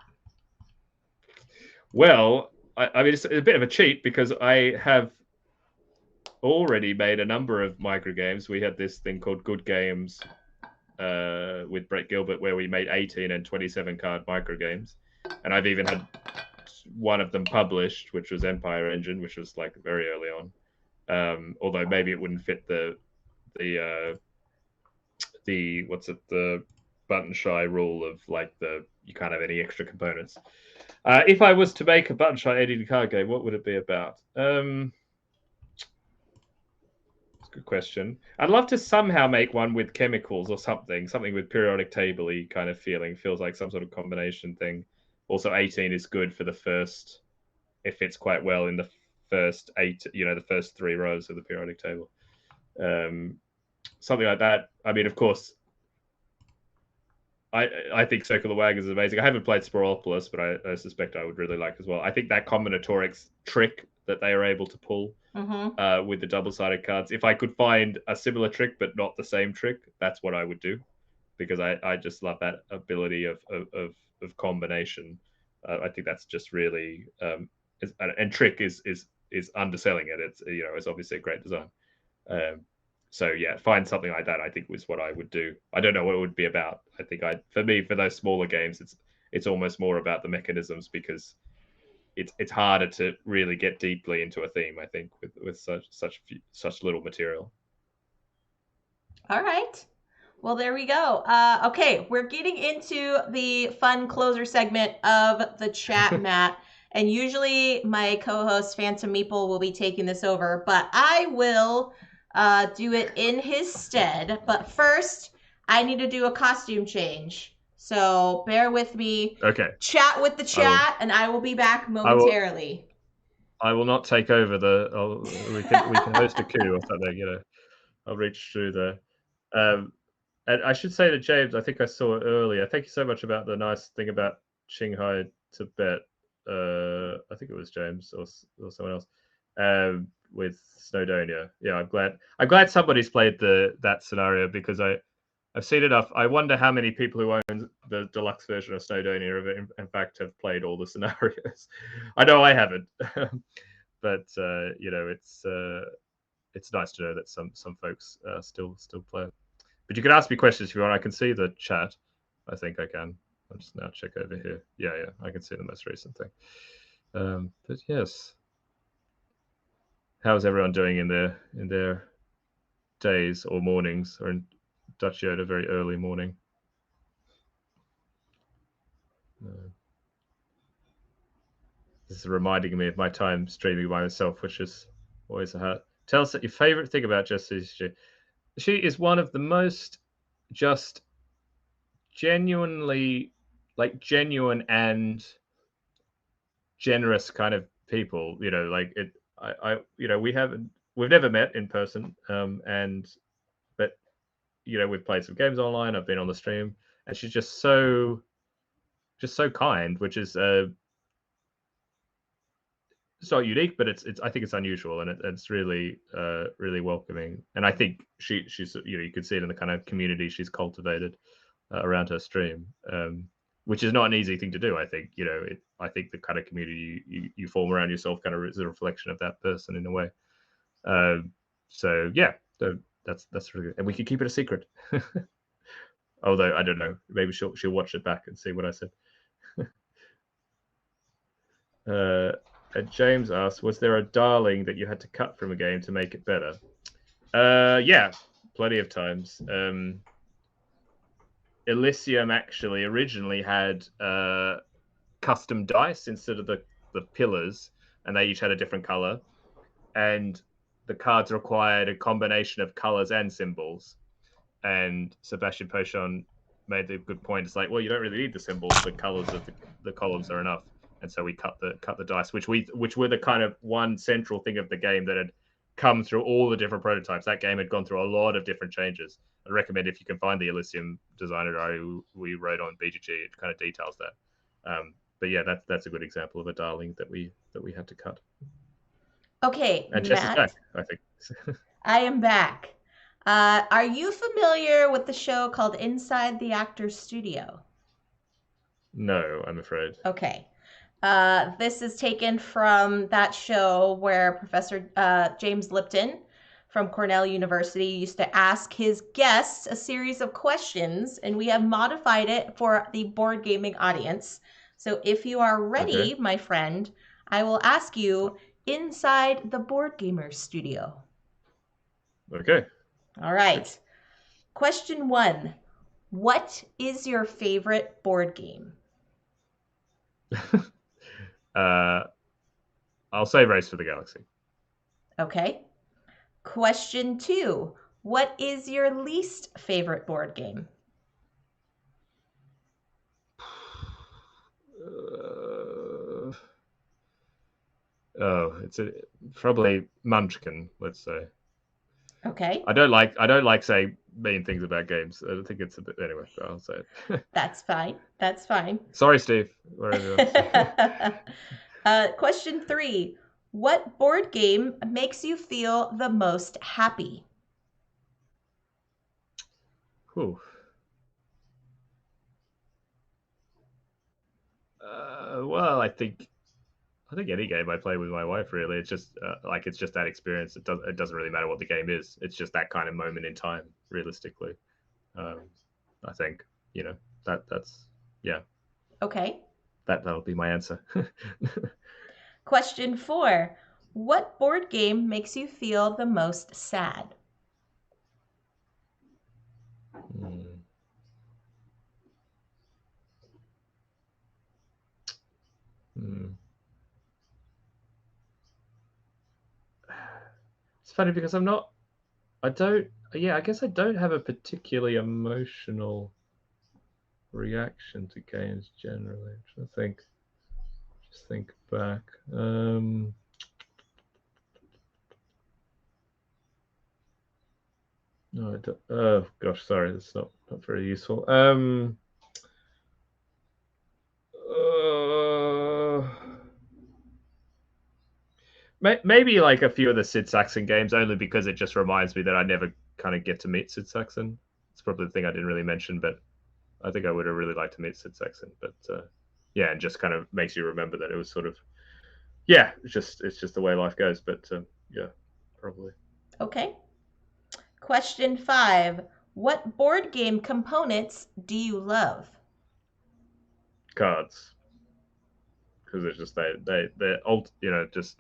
Well, I mean, it's a bit of a cheat because I have already made a number of micro games. We had this thing called Good Games with Brett Gilbert, where we made 18 and 27 card micro games, and I've even had one of them published, which was Empire Engine, which was like very early on. Although maybe it wouldn't fit the what's it, the button shy rule of like you can't have any extra components. If I was to make a button shy 18 card game, what would it be about? Good question. I'd love to somehow make one with chemicals or something with periodic table-y kind of feeling. Feels like some sort of combination thing. Also, 18 is good for the first. It fits quite well in the first 8, the first 3 rows of the periodic table. Something like that. I mean, of course, I think Circular Wagons is amazing. I haven't played Sporopolis, but I suspect I would really like as well. I think that combinatorics trick that they are able to pull with the double-sided cards. If I could find a similar trick but not the same trick, that's what I would do, because I just love that ability of combination. I think that's just really and trick is underselling it. It's obviously a great design. So yeah, find something like that, I think, was what I would do. I don't know what it would be about. I think for those smaller games, it's almost more about the mechanisms, because it's harder to really get deeply into a theme, I think, with such little material. All right. Well, there we go. Okay, we're getting into the fun closer segment of the chat, Matt. And usually my co-host Phantom Meeple will be taking this over, but I will do it in his stead. But first, I need to do a costume change. So bear with me. Okay. Chat with the chat, and I will be back momentarily. I will not take over we can host a coup or something. I'll reach through there. And I should say to James, I think I saw it earlier. Thank you so much about the nice thing about Qinghai, Tibet. I think it was James or someone else with Snowdonia. Yeah, I'm glad somebody's played that scenario, because I've seen enough. I wonder how many people who own the deluxe version of Snowdonia in fact have played all the scenarios. I know I haven't, but it's nice to know that some folks still play it. But you can ask me questions if you want. I can see the chat. I think I can. I'll just now check over here. Yeah, I can see the most recent thing. But yes, how's everyone doing in their days or mornings, or in Dutch Yoda, very early morning? This is reminding me of my time streaming by myself, which is always a hard. Tell us your favorite thing about Jess. She is one of the most just genuine and generous kind of people. Like it. We've never met in person, but we've played some games online. I've been on the stream, and she's just so kind, which is it's not unique, but it's I think it's unusual, and it's really really welcoming. And I think she's you could see it in the kind of community she's cultivated around her stream, which is not an easy thing to do. I think I think the kind of community you form around yourself kind of is a reflection of that person in a way. So yeah, that's really good, and we could keep it a secret. Although I don't know, maybe she'll watch it back and see what I said. James asks, was there a darling that you had to cut from a game to make it better? Yeah, plenty of times. Elysium actually originally had custom dice instead of the pillars, and they each had a different color. And the cards required a combination of colors and symbols. And Sebastian Pochon made the good point. It's like, well, you don't really need the symbols; the colors of the columns are enough. And so we cut the dice, which were the kind of one central thing of the game that had come through all the different prototypes. That game had gone through a lot of different changes. I'd recommend if you can find the Elysium designer diary we wrote on BGG, it kind of details that. But yeah, that's a good example of a darling that we had to cut. Okay, And Jess is back, Matt, I think. I am back. Are you familiar with the show called Inside the Actor's Studio? No, I'm afraid. Okay. This is taken from that show where Professor James Lipton from Cornell University used to ask his guests a series of questions, and we have modified it for the board gaming audience. So if you are ready, Okay. my friend, I will ask you inside the board gamer's studio. Okay. All right. Question 1. What is your favorite board game? I'll say Race for the Galaxy. Okay. Question 2. What is your least favorite board game? It's probably Munchkin. Let's say. Okay. I don't like saying mean things about games. I think it's a bit anyway. I'll say it. That's fine. That's fine. Sorry, Steve. Question 3. What board game makes you feel the most happy? Whew. Well, I think any game I play with my wife, really, it's just it's just that experience. It doesn't really matter what the game is. It's just that kind of moment in time, realistically. I think that's yeah. Okay. That'll be my answer. Question 4. What board game makes you feel the most sad? Hmm. Hmm. It's funny because I guess I don't have a particularly emotional reaction to games generally. I'm trying to just think back. No, I don't. Oh gosh, sorry, that's not very useful. Maybe like a few of the Sid Saxon games, only because it just reminds me that I never kind of get to meet Sid Saxon. It's probably the thing I didn't really mention, but I think I would have really liked to meet Sid Saxon. But yeah, and just kind of makes you remember that it was sort of it's just the way life goes. But yeah, probably. Okay. Question 5. What board game components do you love? Cards, because it's just they're old, just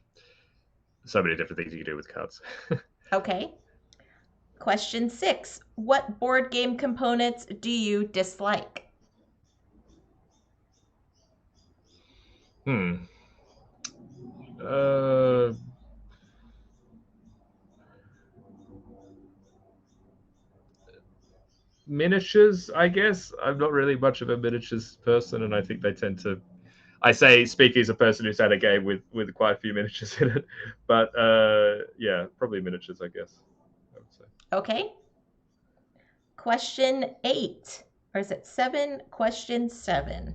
so many different things you can do with cards. Okay. Question 6. What board game components do you dislike? Hmm. Uh, Miniatures, I guess. I'm not really much of a miniatures person, and I think they tend to. I say speaking as a person who's had a game with quite a few miniatures in it, but yeah, probably miniatures, I guess. I would say. Okay. Question 8. or is it 7? Question 7.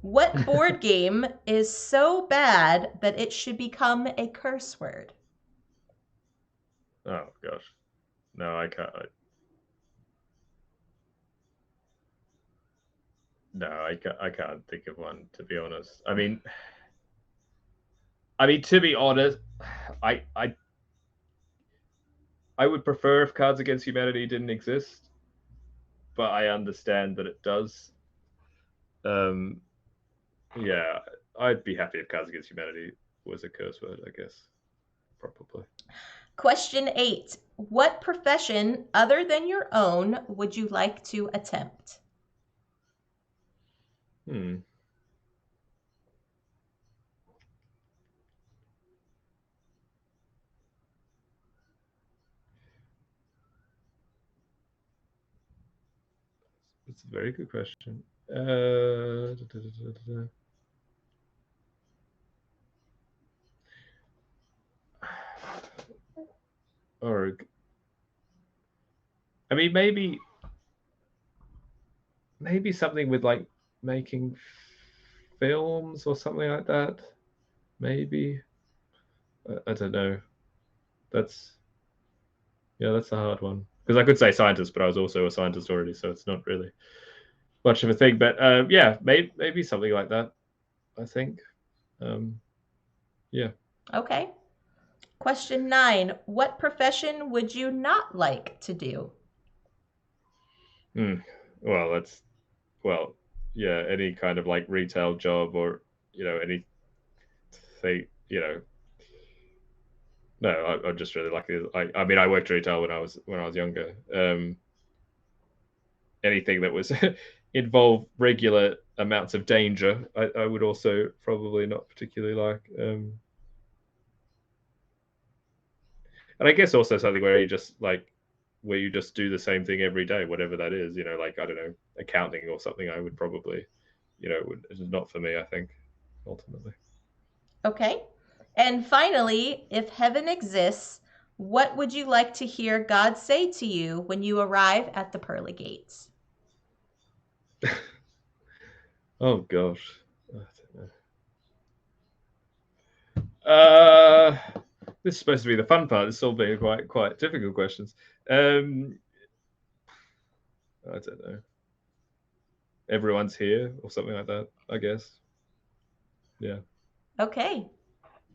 What board game is so bad that it should become a curse word? Oh gosh, no, I can't. No, I can't think of one, to be honest. I mean, to be honest, I I I would prefer if Cards Against Humanity didn't exist, but I understand that it does. Um, yeah, I'd be happy if Cards Against Humanity was a curse word, I guess. Probably. Question 8. What profession other than your own would you like to attempt? Hmm. It's a very good question. Or, I mean, maybe something with like making films or something like that. Maybe. I don't know. That's that's a hard one because I could say scientist, but I was also a scientist already, so it's not really much of a thing. But yeah, maybe something like that. I think. Um, yeah. Okay. Question 9. What profession would you not like to do? Hmm. Well, yeah, any kind of like retail job or any thing. No, I'm just really lucky. I mean, I worked retail when I was younger. Anything that was involve regular amounts of danger, I would also probably not particularly like. And I guess also something where you just do the same thing every day, whatever that is. Like I don't know, accounting or something. I would probably, it's not for me. I think ultimately. Okay. And finally, if heaven exists, what would you like to hear God say to you when you arrive at the pearly gates? Oh gosh. Uh, this is supposed to be the fun part. It's all being quite difficult questions. I don't know. Everyone's here or something like that. I guess. Yeah. Okay.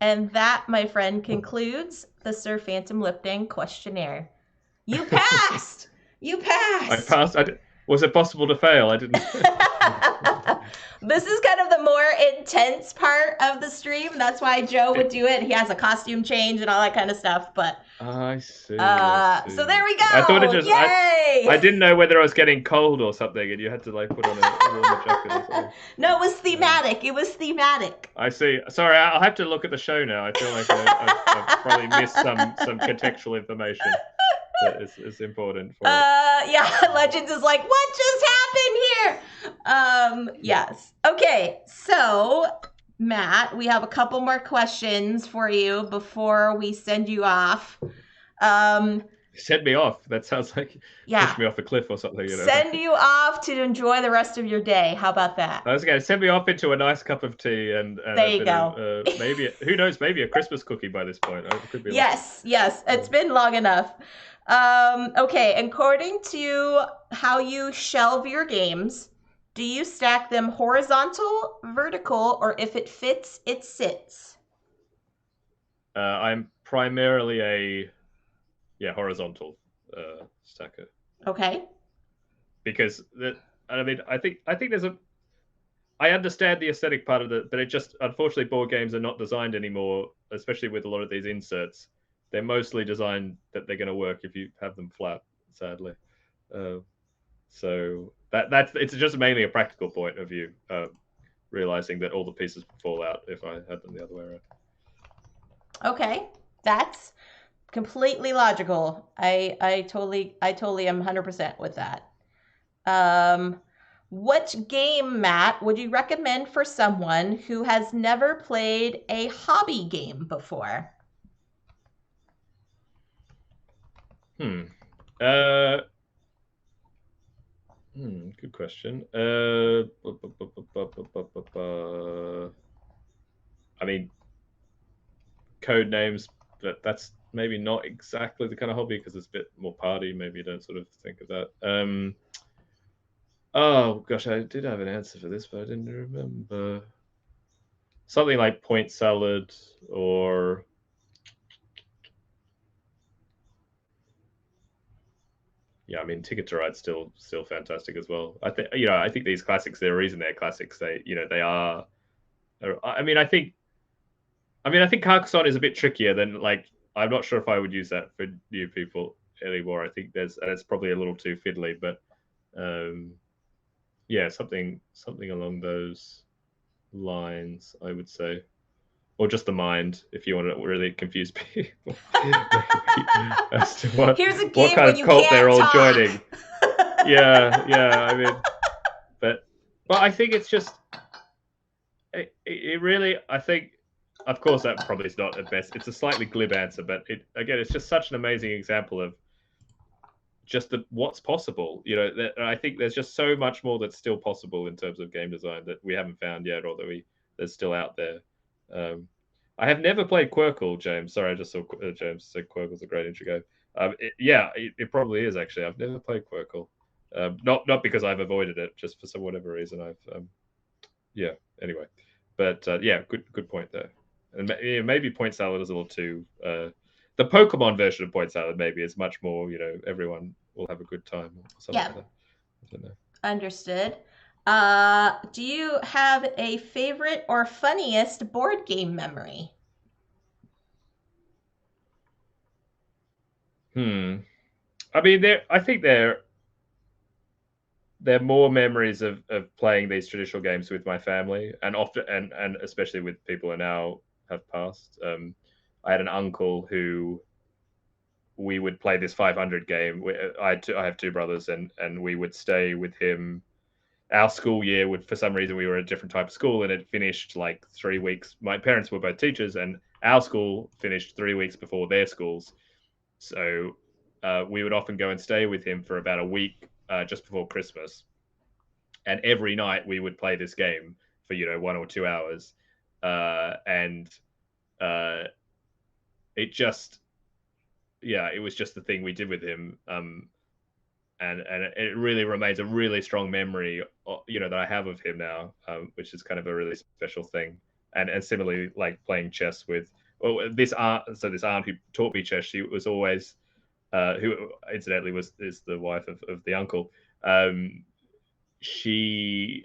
And that, my friend, concludes the Sir Phantom Lifting questionnaire. You passed! You I passed! passed. Was it possible to fail? I didn't. This is kind of the more intense part of the stream. That's why Joe would do it. He has a costume change and all that kind of stuff. But I see. I so see. there we I thought it go. just. Yay! I didn't know whether I was getting cold or something, and you had to like put on a warmer jacket or something. No, it was thematic. It was thematic. I see. Sorry, I'll have to look at the show now. I feel like I've probably missed some contextual information that is important for it. Yeah, Legends is like, what just happened here? Yes. Okay, so Matt, we have a couple more questions for you before we send you off. Send me off. That sounds like push me off a cliff or something. Send you off to enjoy the rest of your day. How about that? I was going to send me off into a nice cup of tea and there a you bit go. of maybe who knows, maybe a Christmas cookie by this point. It could be yes, it's been long enough. Okay, according to how you shelve your games, do you stack them horizontal, vertical, or if it fits, it sits? I'm primarily a horizontal stacker. Okay. Because I think there's a. I understand the aesthetic part of it, but it just unfortunately board games are not designed anymore, especially with a lot of these inserts. They're mostly designed that they're going to work if you have them flat. Sadly, so that's it's just mainly a practical point of view. Realizing that all the pieces would fall out if I had them the other way around. Okay, that's completely logical. I totally am 100% with that. What game, Matt, would you recommend for someone who has never played a hobby game before? Hmm. Uh, Good question. I mean, code names, but that's maybe not exactly the kind of hobby because it's a bit more party. Maybe you don't sort of think of that. Oh gosh, I did have an answer for this, but I didn't remember. Something like point salad or yeah, I mean Ticket to Ride still fantastic as well. I think these classics, the reason they're classics, they are. I mean, I think Carcassonne is a bit trickier than like I'm not sure if I would use that for new people anymore. I think it's probably a little too fiddly, but um, yeah, something along those lines, I would say, or just the mind, if you want to really confuse people, maybe as to Here's a what game kind when of you cult they're can't all talk. joining. Yeah, yeah. I mean, but I think it's just it really. I think, of course, that probably is not the best. It's a slightly glib answer, but it's just such an amazing example of just what's possible. I think there's just so much more that's still possible in terms of game design that we haven't found yet, or that's still out there. Um, I have never played Quirkle, James. Sorry, I just saw James said Quirkle's a great intro game. It probably is actually. I've never played Quirkle, not because I've avoided it, just for some whatever reason. Yeah. Anyway, but yeah, good point there. And maybe point salad is a little too. The Pokemon version of point salad maybe is much more. Everyone will have a good time or something Yeah, like that. I don't know. understood. Do you have a favorite or funniest board game memory? Hmm. I mean, I think they're more memories of playing these traditional games with my family, and often and especially with people who now have passed. I had an uncle who we would play this 500 game. I have two brothers, and we would stay with him. Our school year would, for some reason, we were a different type of school, and it finished like 3 weeks. My parents were both teachers, and our school finished 3 weeks before their schools. So we would often go and stay with him for about a week just before Christmas, and every night we would play this game for 1 or 2 hours, and uh, it just yeah, it was just the thing we did with him. And it really remains a really strong memory, that I have of him now, which is kind of a really special thing. And similarly, like playing chess with this aunt. So this aunt who taught me chess, she was always who incidentally is the wife of the uncle. Um, she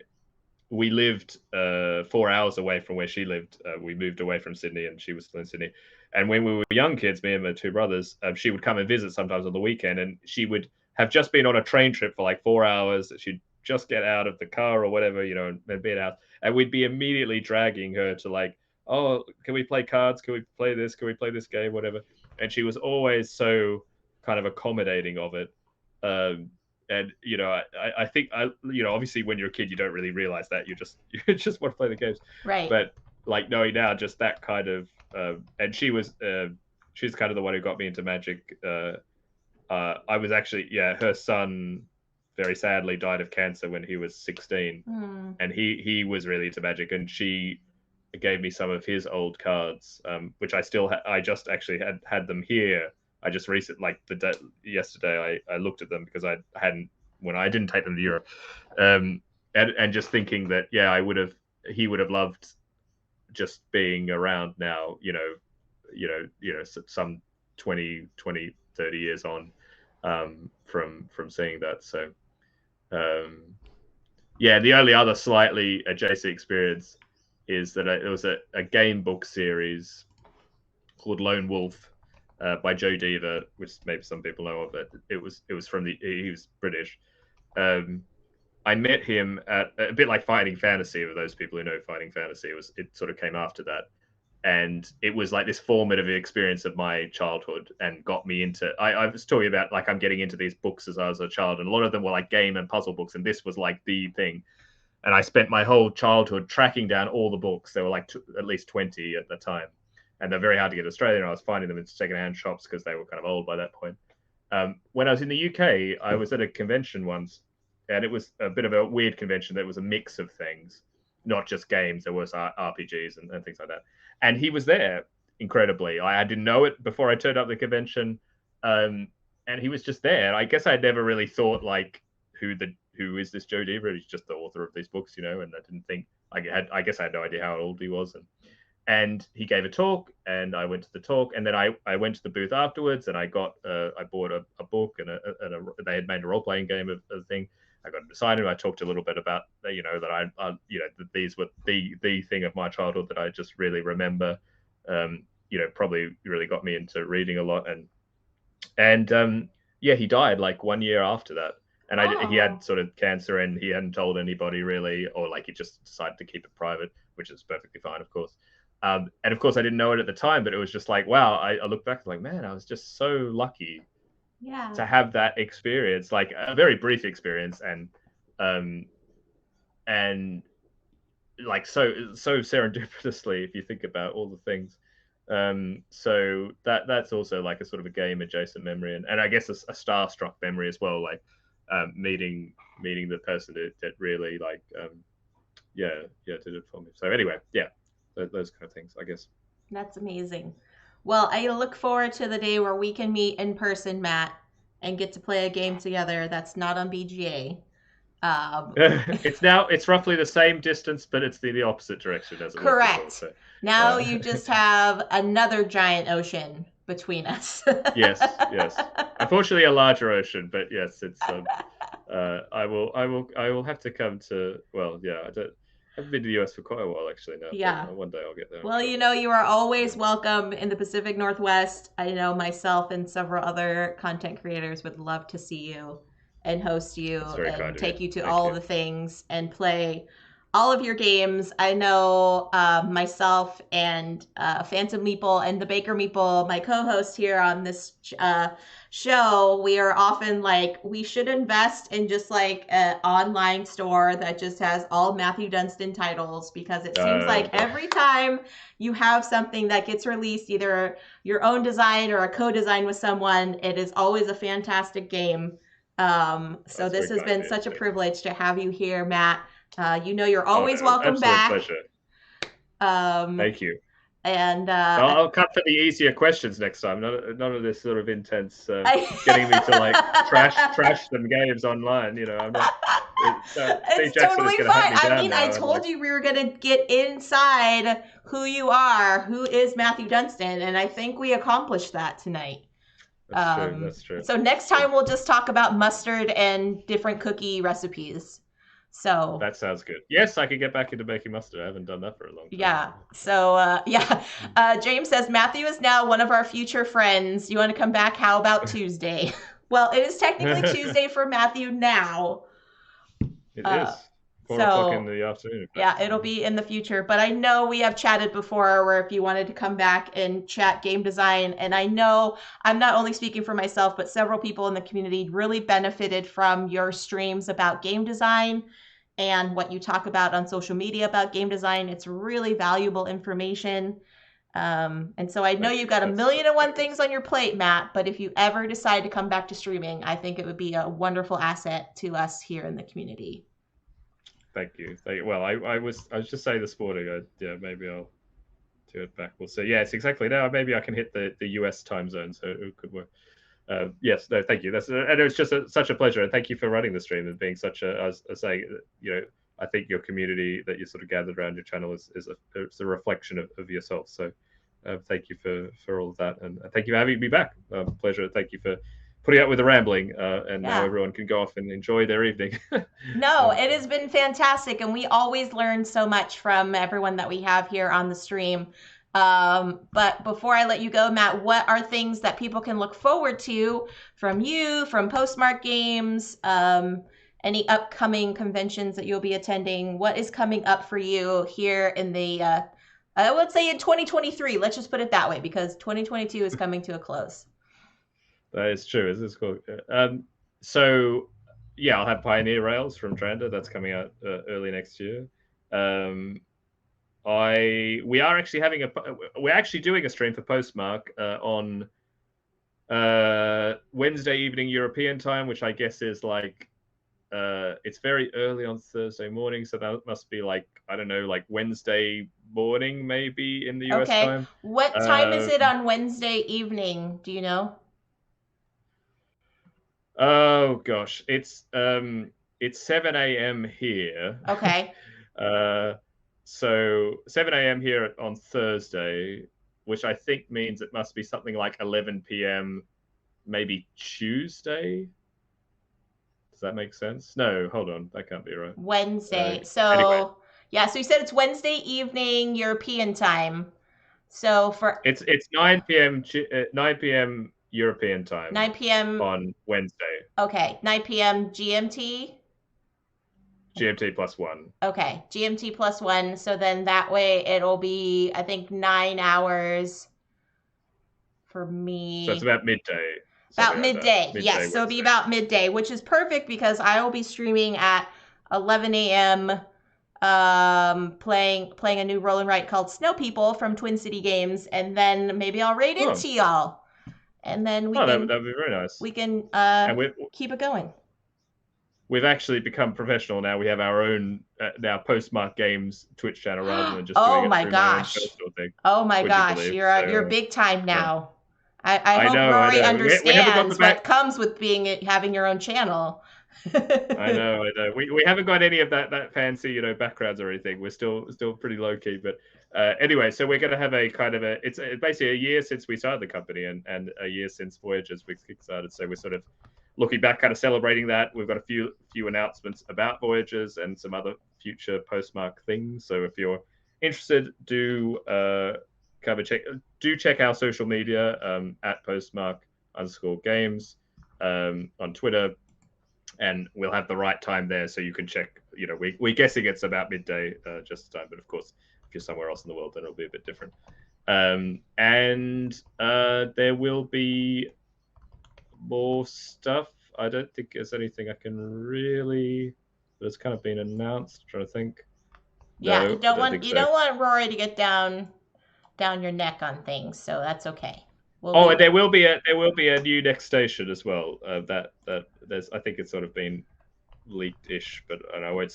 We lived 4 hours away from where she lived. We moved away from Sydney, and she was still in Sydney. And when we were young kids, me and my two brothers, she would come and visit sometimes on the weekend, and she would have just been on a train trip for like 4 hours. She'd just get out of the car or whatever, and be out, and we'd be immediately dragging her to like, oh, can we play cards? Can we play this? Can we play this game? Whatever. And she was always so kind of accommodating of it. Um, and I think obviously when you're a kid you don't really realize that you just want to play the games, Right. but like knowing now just that kind of and she's kind of the one who got me into Magic. I was actually, yeah, her son very sadly died of cancer when he was 16, Hmm. and he was really into Magic, and she gave me some of his old cards, which I just actually had them here. I just recently, like yesterday, I looked at them because I hadn't when I didn't take them to Europe, and just thinking that yeah, he would have loved just being around now. Some 20, 30 years on, from seeing that. So um, yeah, the only other slightly adjacent experience is that it was a game book series called Lone Wolf by Joe Deaver, which maybe some people know of. It was from he was British. Um, I met him at a bit like Fighting Fantasy. For those people who know Fighting Fantasy, it sort of came after that, and it was like this formative experience of my childhood and got me into. I was talking about like I'm getting into these books as I was a child, and a lot of them were like game and puzzle books, and this was like the thing. And I spent my whole childhood tracking down all the books. There were like at least 20 at the time, and they're very hard to get in Australia. And I was finding them in secondhand shops because they were kind of old by that point. When I was in the UK, I was at a convention once, and it was a bit of a weird convention. That was a mix of things, not just games. There was RPGs and things like that. And he was there incredibly. I didn't know it before I turned up the convention, and he was just there. I guess I'd never really thought like who is this Joe Deaver? He's just the author of these books, and I didn't think I guess I had no idea how old he was, and he gave a talk, and I went to the talk, and then I went to the booth afterwards, and I bought a book, and they had made a role playing game of the thing. I got to sign it. I talked a little bit about that that these were the thing of my childhood that I just really remember. Probably really got me into reading a lot, and yeah, he died like 1 year after that. And he had sort of cancer, and he hadn't told anybody really, or like he just decided to keep it private, which is perfectly fine, of course. And of course, I didn't know it at the time, but it was just like, wow. I look back like, man, I was just so lucky to have that experience, like a very brief experience, and like so serendipitously, if you think about all the things. So that's also like a sort of a game adjacent memory, and I guess a starstruck memory as well, like meeting the person that really like did it for me. So anyway, yeah, those kind of things, I guess. That's amazing. Well, I look forward to the day where we can meet in person, Matt, and get to play a game together that's not on BGA. It's roughly the same distance, but it's the opposite direction as it correct. was before, so, now you just have another giant ocean between us. yes. Unfortunately, a larger ocean, but yes, it's. I will have to come to. Well, yeah, I haven't been to the US for quite a while actually now. Yeah. One day I'll get there. Well, you are always welcome in the Pacific Northwest. I know myself and several other content creators would love to see you and host you and take you to all the things and play all of your games. I know myself and Phantom Meeple and the Baker Meeple, my co-host here on this show, we are often like, we should invest in just like an online store that just has all Matthew Dunstan titles, because it seems like every time you have something that gets released, either your own design or a co-design with someone, it is always a fantastic game. So this has been such a privilege to have you here, Matt. You're always welcome back. Pleasure. Thank you. And I'll cut for the easier questions next time. None of this sort of intense getting me to like trash them games online. I'm not. It's totally fine. I mean, I told you we were gonna get inside who you are, who is Matthew Dunstan, and I think we accomplished that tonight. That's true. So next time we'll just talk about mustard and different cookie recipes. So that sounds good. Yes, I could get back into making mustard. I haven't done that for a long time. Yeah. So James says Matthew is now one of our future friends. You want to come back? How about Tuesday? Well, it is technically Tuesday for Matthew now. It is. 4 o'clock in the afternoon. Yeah, it'll be in the future. But I know we have chatted before where if you wanted to come back and chat game design, and I know I'm not only speaking for myself, but several people in the community really benefited from your streams about game design and what you talk about on social media about game design. It's really valuable information. And so I know you've got a million and one things on your plate, Matt, but if you ever decide to come back to streaming, I think it would be a wonderful asset to us here in the community. Thank you. Well, I was just saying this morning, maybe I'll do it back. We'll see. Yeah, it's exactly now. Maybe I can hit the US time zone, so it could work. Yes, no, thank you. And it was just such a pleasure. And thank you for running the stream and being such I was saying, I think your community that you sort of gathered around your channel is a reflection of yourself. So thank you for all of that. And thank you for having me back. Pleasure. Thank you for putting up with the rambling, and now everyone can go off and enjoy their evening. No, it has been fantastic. And we always learn so much from everyone that we have here on the stream. But before I let you go, Matt, what are things that people can look forward to from you, from Postmark Games, any upcoming conventions that you'll be attending? What is coming up for you here in the, I would say in 2023, let's just put it that way, because 2022 is coming to a close. That is true. Is this cool? So yeah, I'll have Pioneer Rails from Tranda. That's coming out early next year. We're actually doing a stream for Postmark on Wednesday evening European time, which I guess is like it's very early on Thursday morning, so that must be like, I don't know, like Wednesday morning maybe in the US Okay. time. What time is Uh, it on Wednesday evening? Do you know? oh gosh, it's 7 a.m. here. Okay. uh, so 7 a.m. here on Thursday, which I think means it must be something like 11 p.m. maybe Tuesday. Does that make sense? No, hold on, that can't be right. Wednesday. Anyway, So, yeah, so you said it's Wednesday evening European time. So for it's 9 p.m. European time 9 p.m. on Wednesday. Okay, 9 p.m. GMT. GMT +1. Okay, GMT +1. So then that way it'll be, I think, 9 hours for So it's me. about midday, About something like that. midday. Midday Yes, so it'll be Wednesday. about midday, which is perfect because I will be streaming at 11 a.m. Playing a new roll and write called Snow People from Twin City Games, and then maybe I'll raid Oh, into y'all, and then we oh, can that'd be very nice. we can And keep it going. we've actually become professional now. We have our own now Postmark Games Twitch channel rather than just Oh doing it my through my own gosh. personal thing. Oh my Would you gosh, believe? you're So big time yeah, now. I I hope know, I Rory know. We haven't got the understands back. what comes with having your own channel. I know, I know. We haven't got any of that fancy, backgrounds or anything. We're still pretty low key. But anyway, so we're going to have a kind of it's basically a year since we started the company and a year since Voyages we kickstarted. So we're sort of looking back, kind of celebrating that. We've got a few announcements about Voyages and some other future Postmark things. So if you're interested, do check our social media at Postmark_games on Twitter, and we'll have the right time there so you can check. We're guessing it's about midday just time, but of course if you're somewhere else in the world then it'll be a bit different. And there will be more stuff. I don't think there's anything I can really that's kind of been announced. I'm trying to think. Yeah, No, I don't think you so. don't want Rory to get down your neck on things, so that's okay. We'll Oh, leave and it. there will be a new next station as well. That there's, I think it's sort of been leaked-ish, but and I won't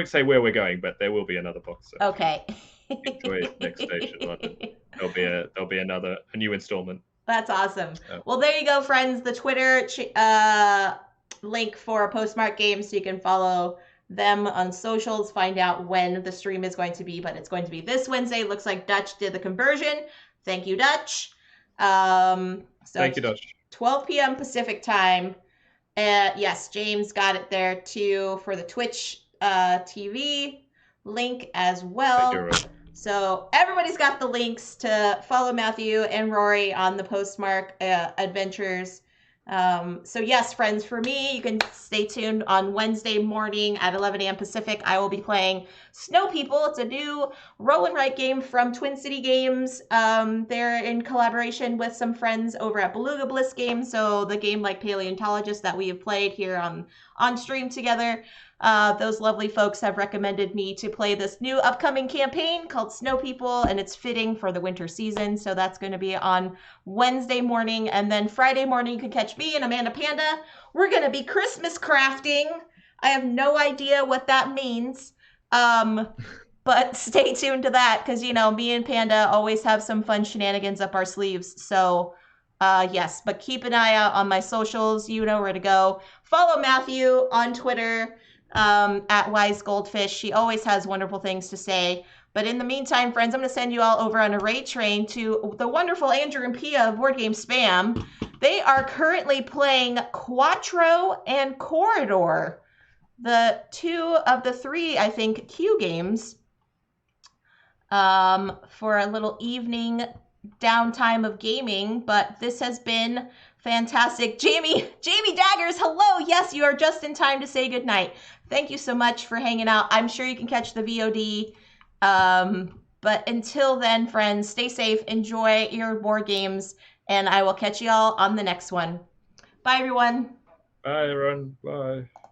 say where we're going, but there will be another box set. Okay. Enjoy next station in London. There'll be a new installment. That's awesome. Oh. Well, there you go, friends. The Twitter link for Postmark Games, so you can follow them on socials, find out when the stream is going to be, but it's going to be this Wednesday. Looks like Dutch did the conversion. Thank you, Dutch. So Thank you, Dutch. 12 p.m. Pacific time. Yes, James got it there too for the Twitch TV link as well. Thank you, so everybody's got the links to follow Matthew and Rory on the Postmark adventures. So yes, friends, for me, you can stay tuned on Wednesday morning at 11 a.m. Pacific. I will be playing Snow People. It's a new roll and write game from Twin City Games. They're in collaboration with some friends over at Beluga Bliss Games. So the game like Paleontologist that we have played here on stream together. Those lovely folks have recommended me to play this new upcoming campaign called Snow People, and it's fitting for the winter season. So that's going to be on Wednesday morning, and then Friday morning you can catch me and Amanda Panda. We're going to be Christmas crafting. I have no idea what that means, but stay tuned to that because, me and Panda always have some fun shenanigans up our sleeves. So yes, but keep an eye out on my socials. You know where to go. Follow Matthew on Twitter at Wise Goldfish. She always has wonderful things to say. But in the meantime, friends, I'm going to send you all over on a raid train to the wonderful Andrew and Pia of Board Game Spam. They are currently playing Quattro and Corridor, the two of the three, I think, Q games, for a little evening downtime of gaming. But this has been fantastic. Jamie Daggers, hello. Yes, you are just in time to say goodnight. Thank you so much for hanging out. I'm sure you can catch the VOD. But until then, friends, stay safe, enjoy your board games, and I will catch y'all on the next one. Bye, everyone. Bye, everyone. Bye.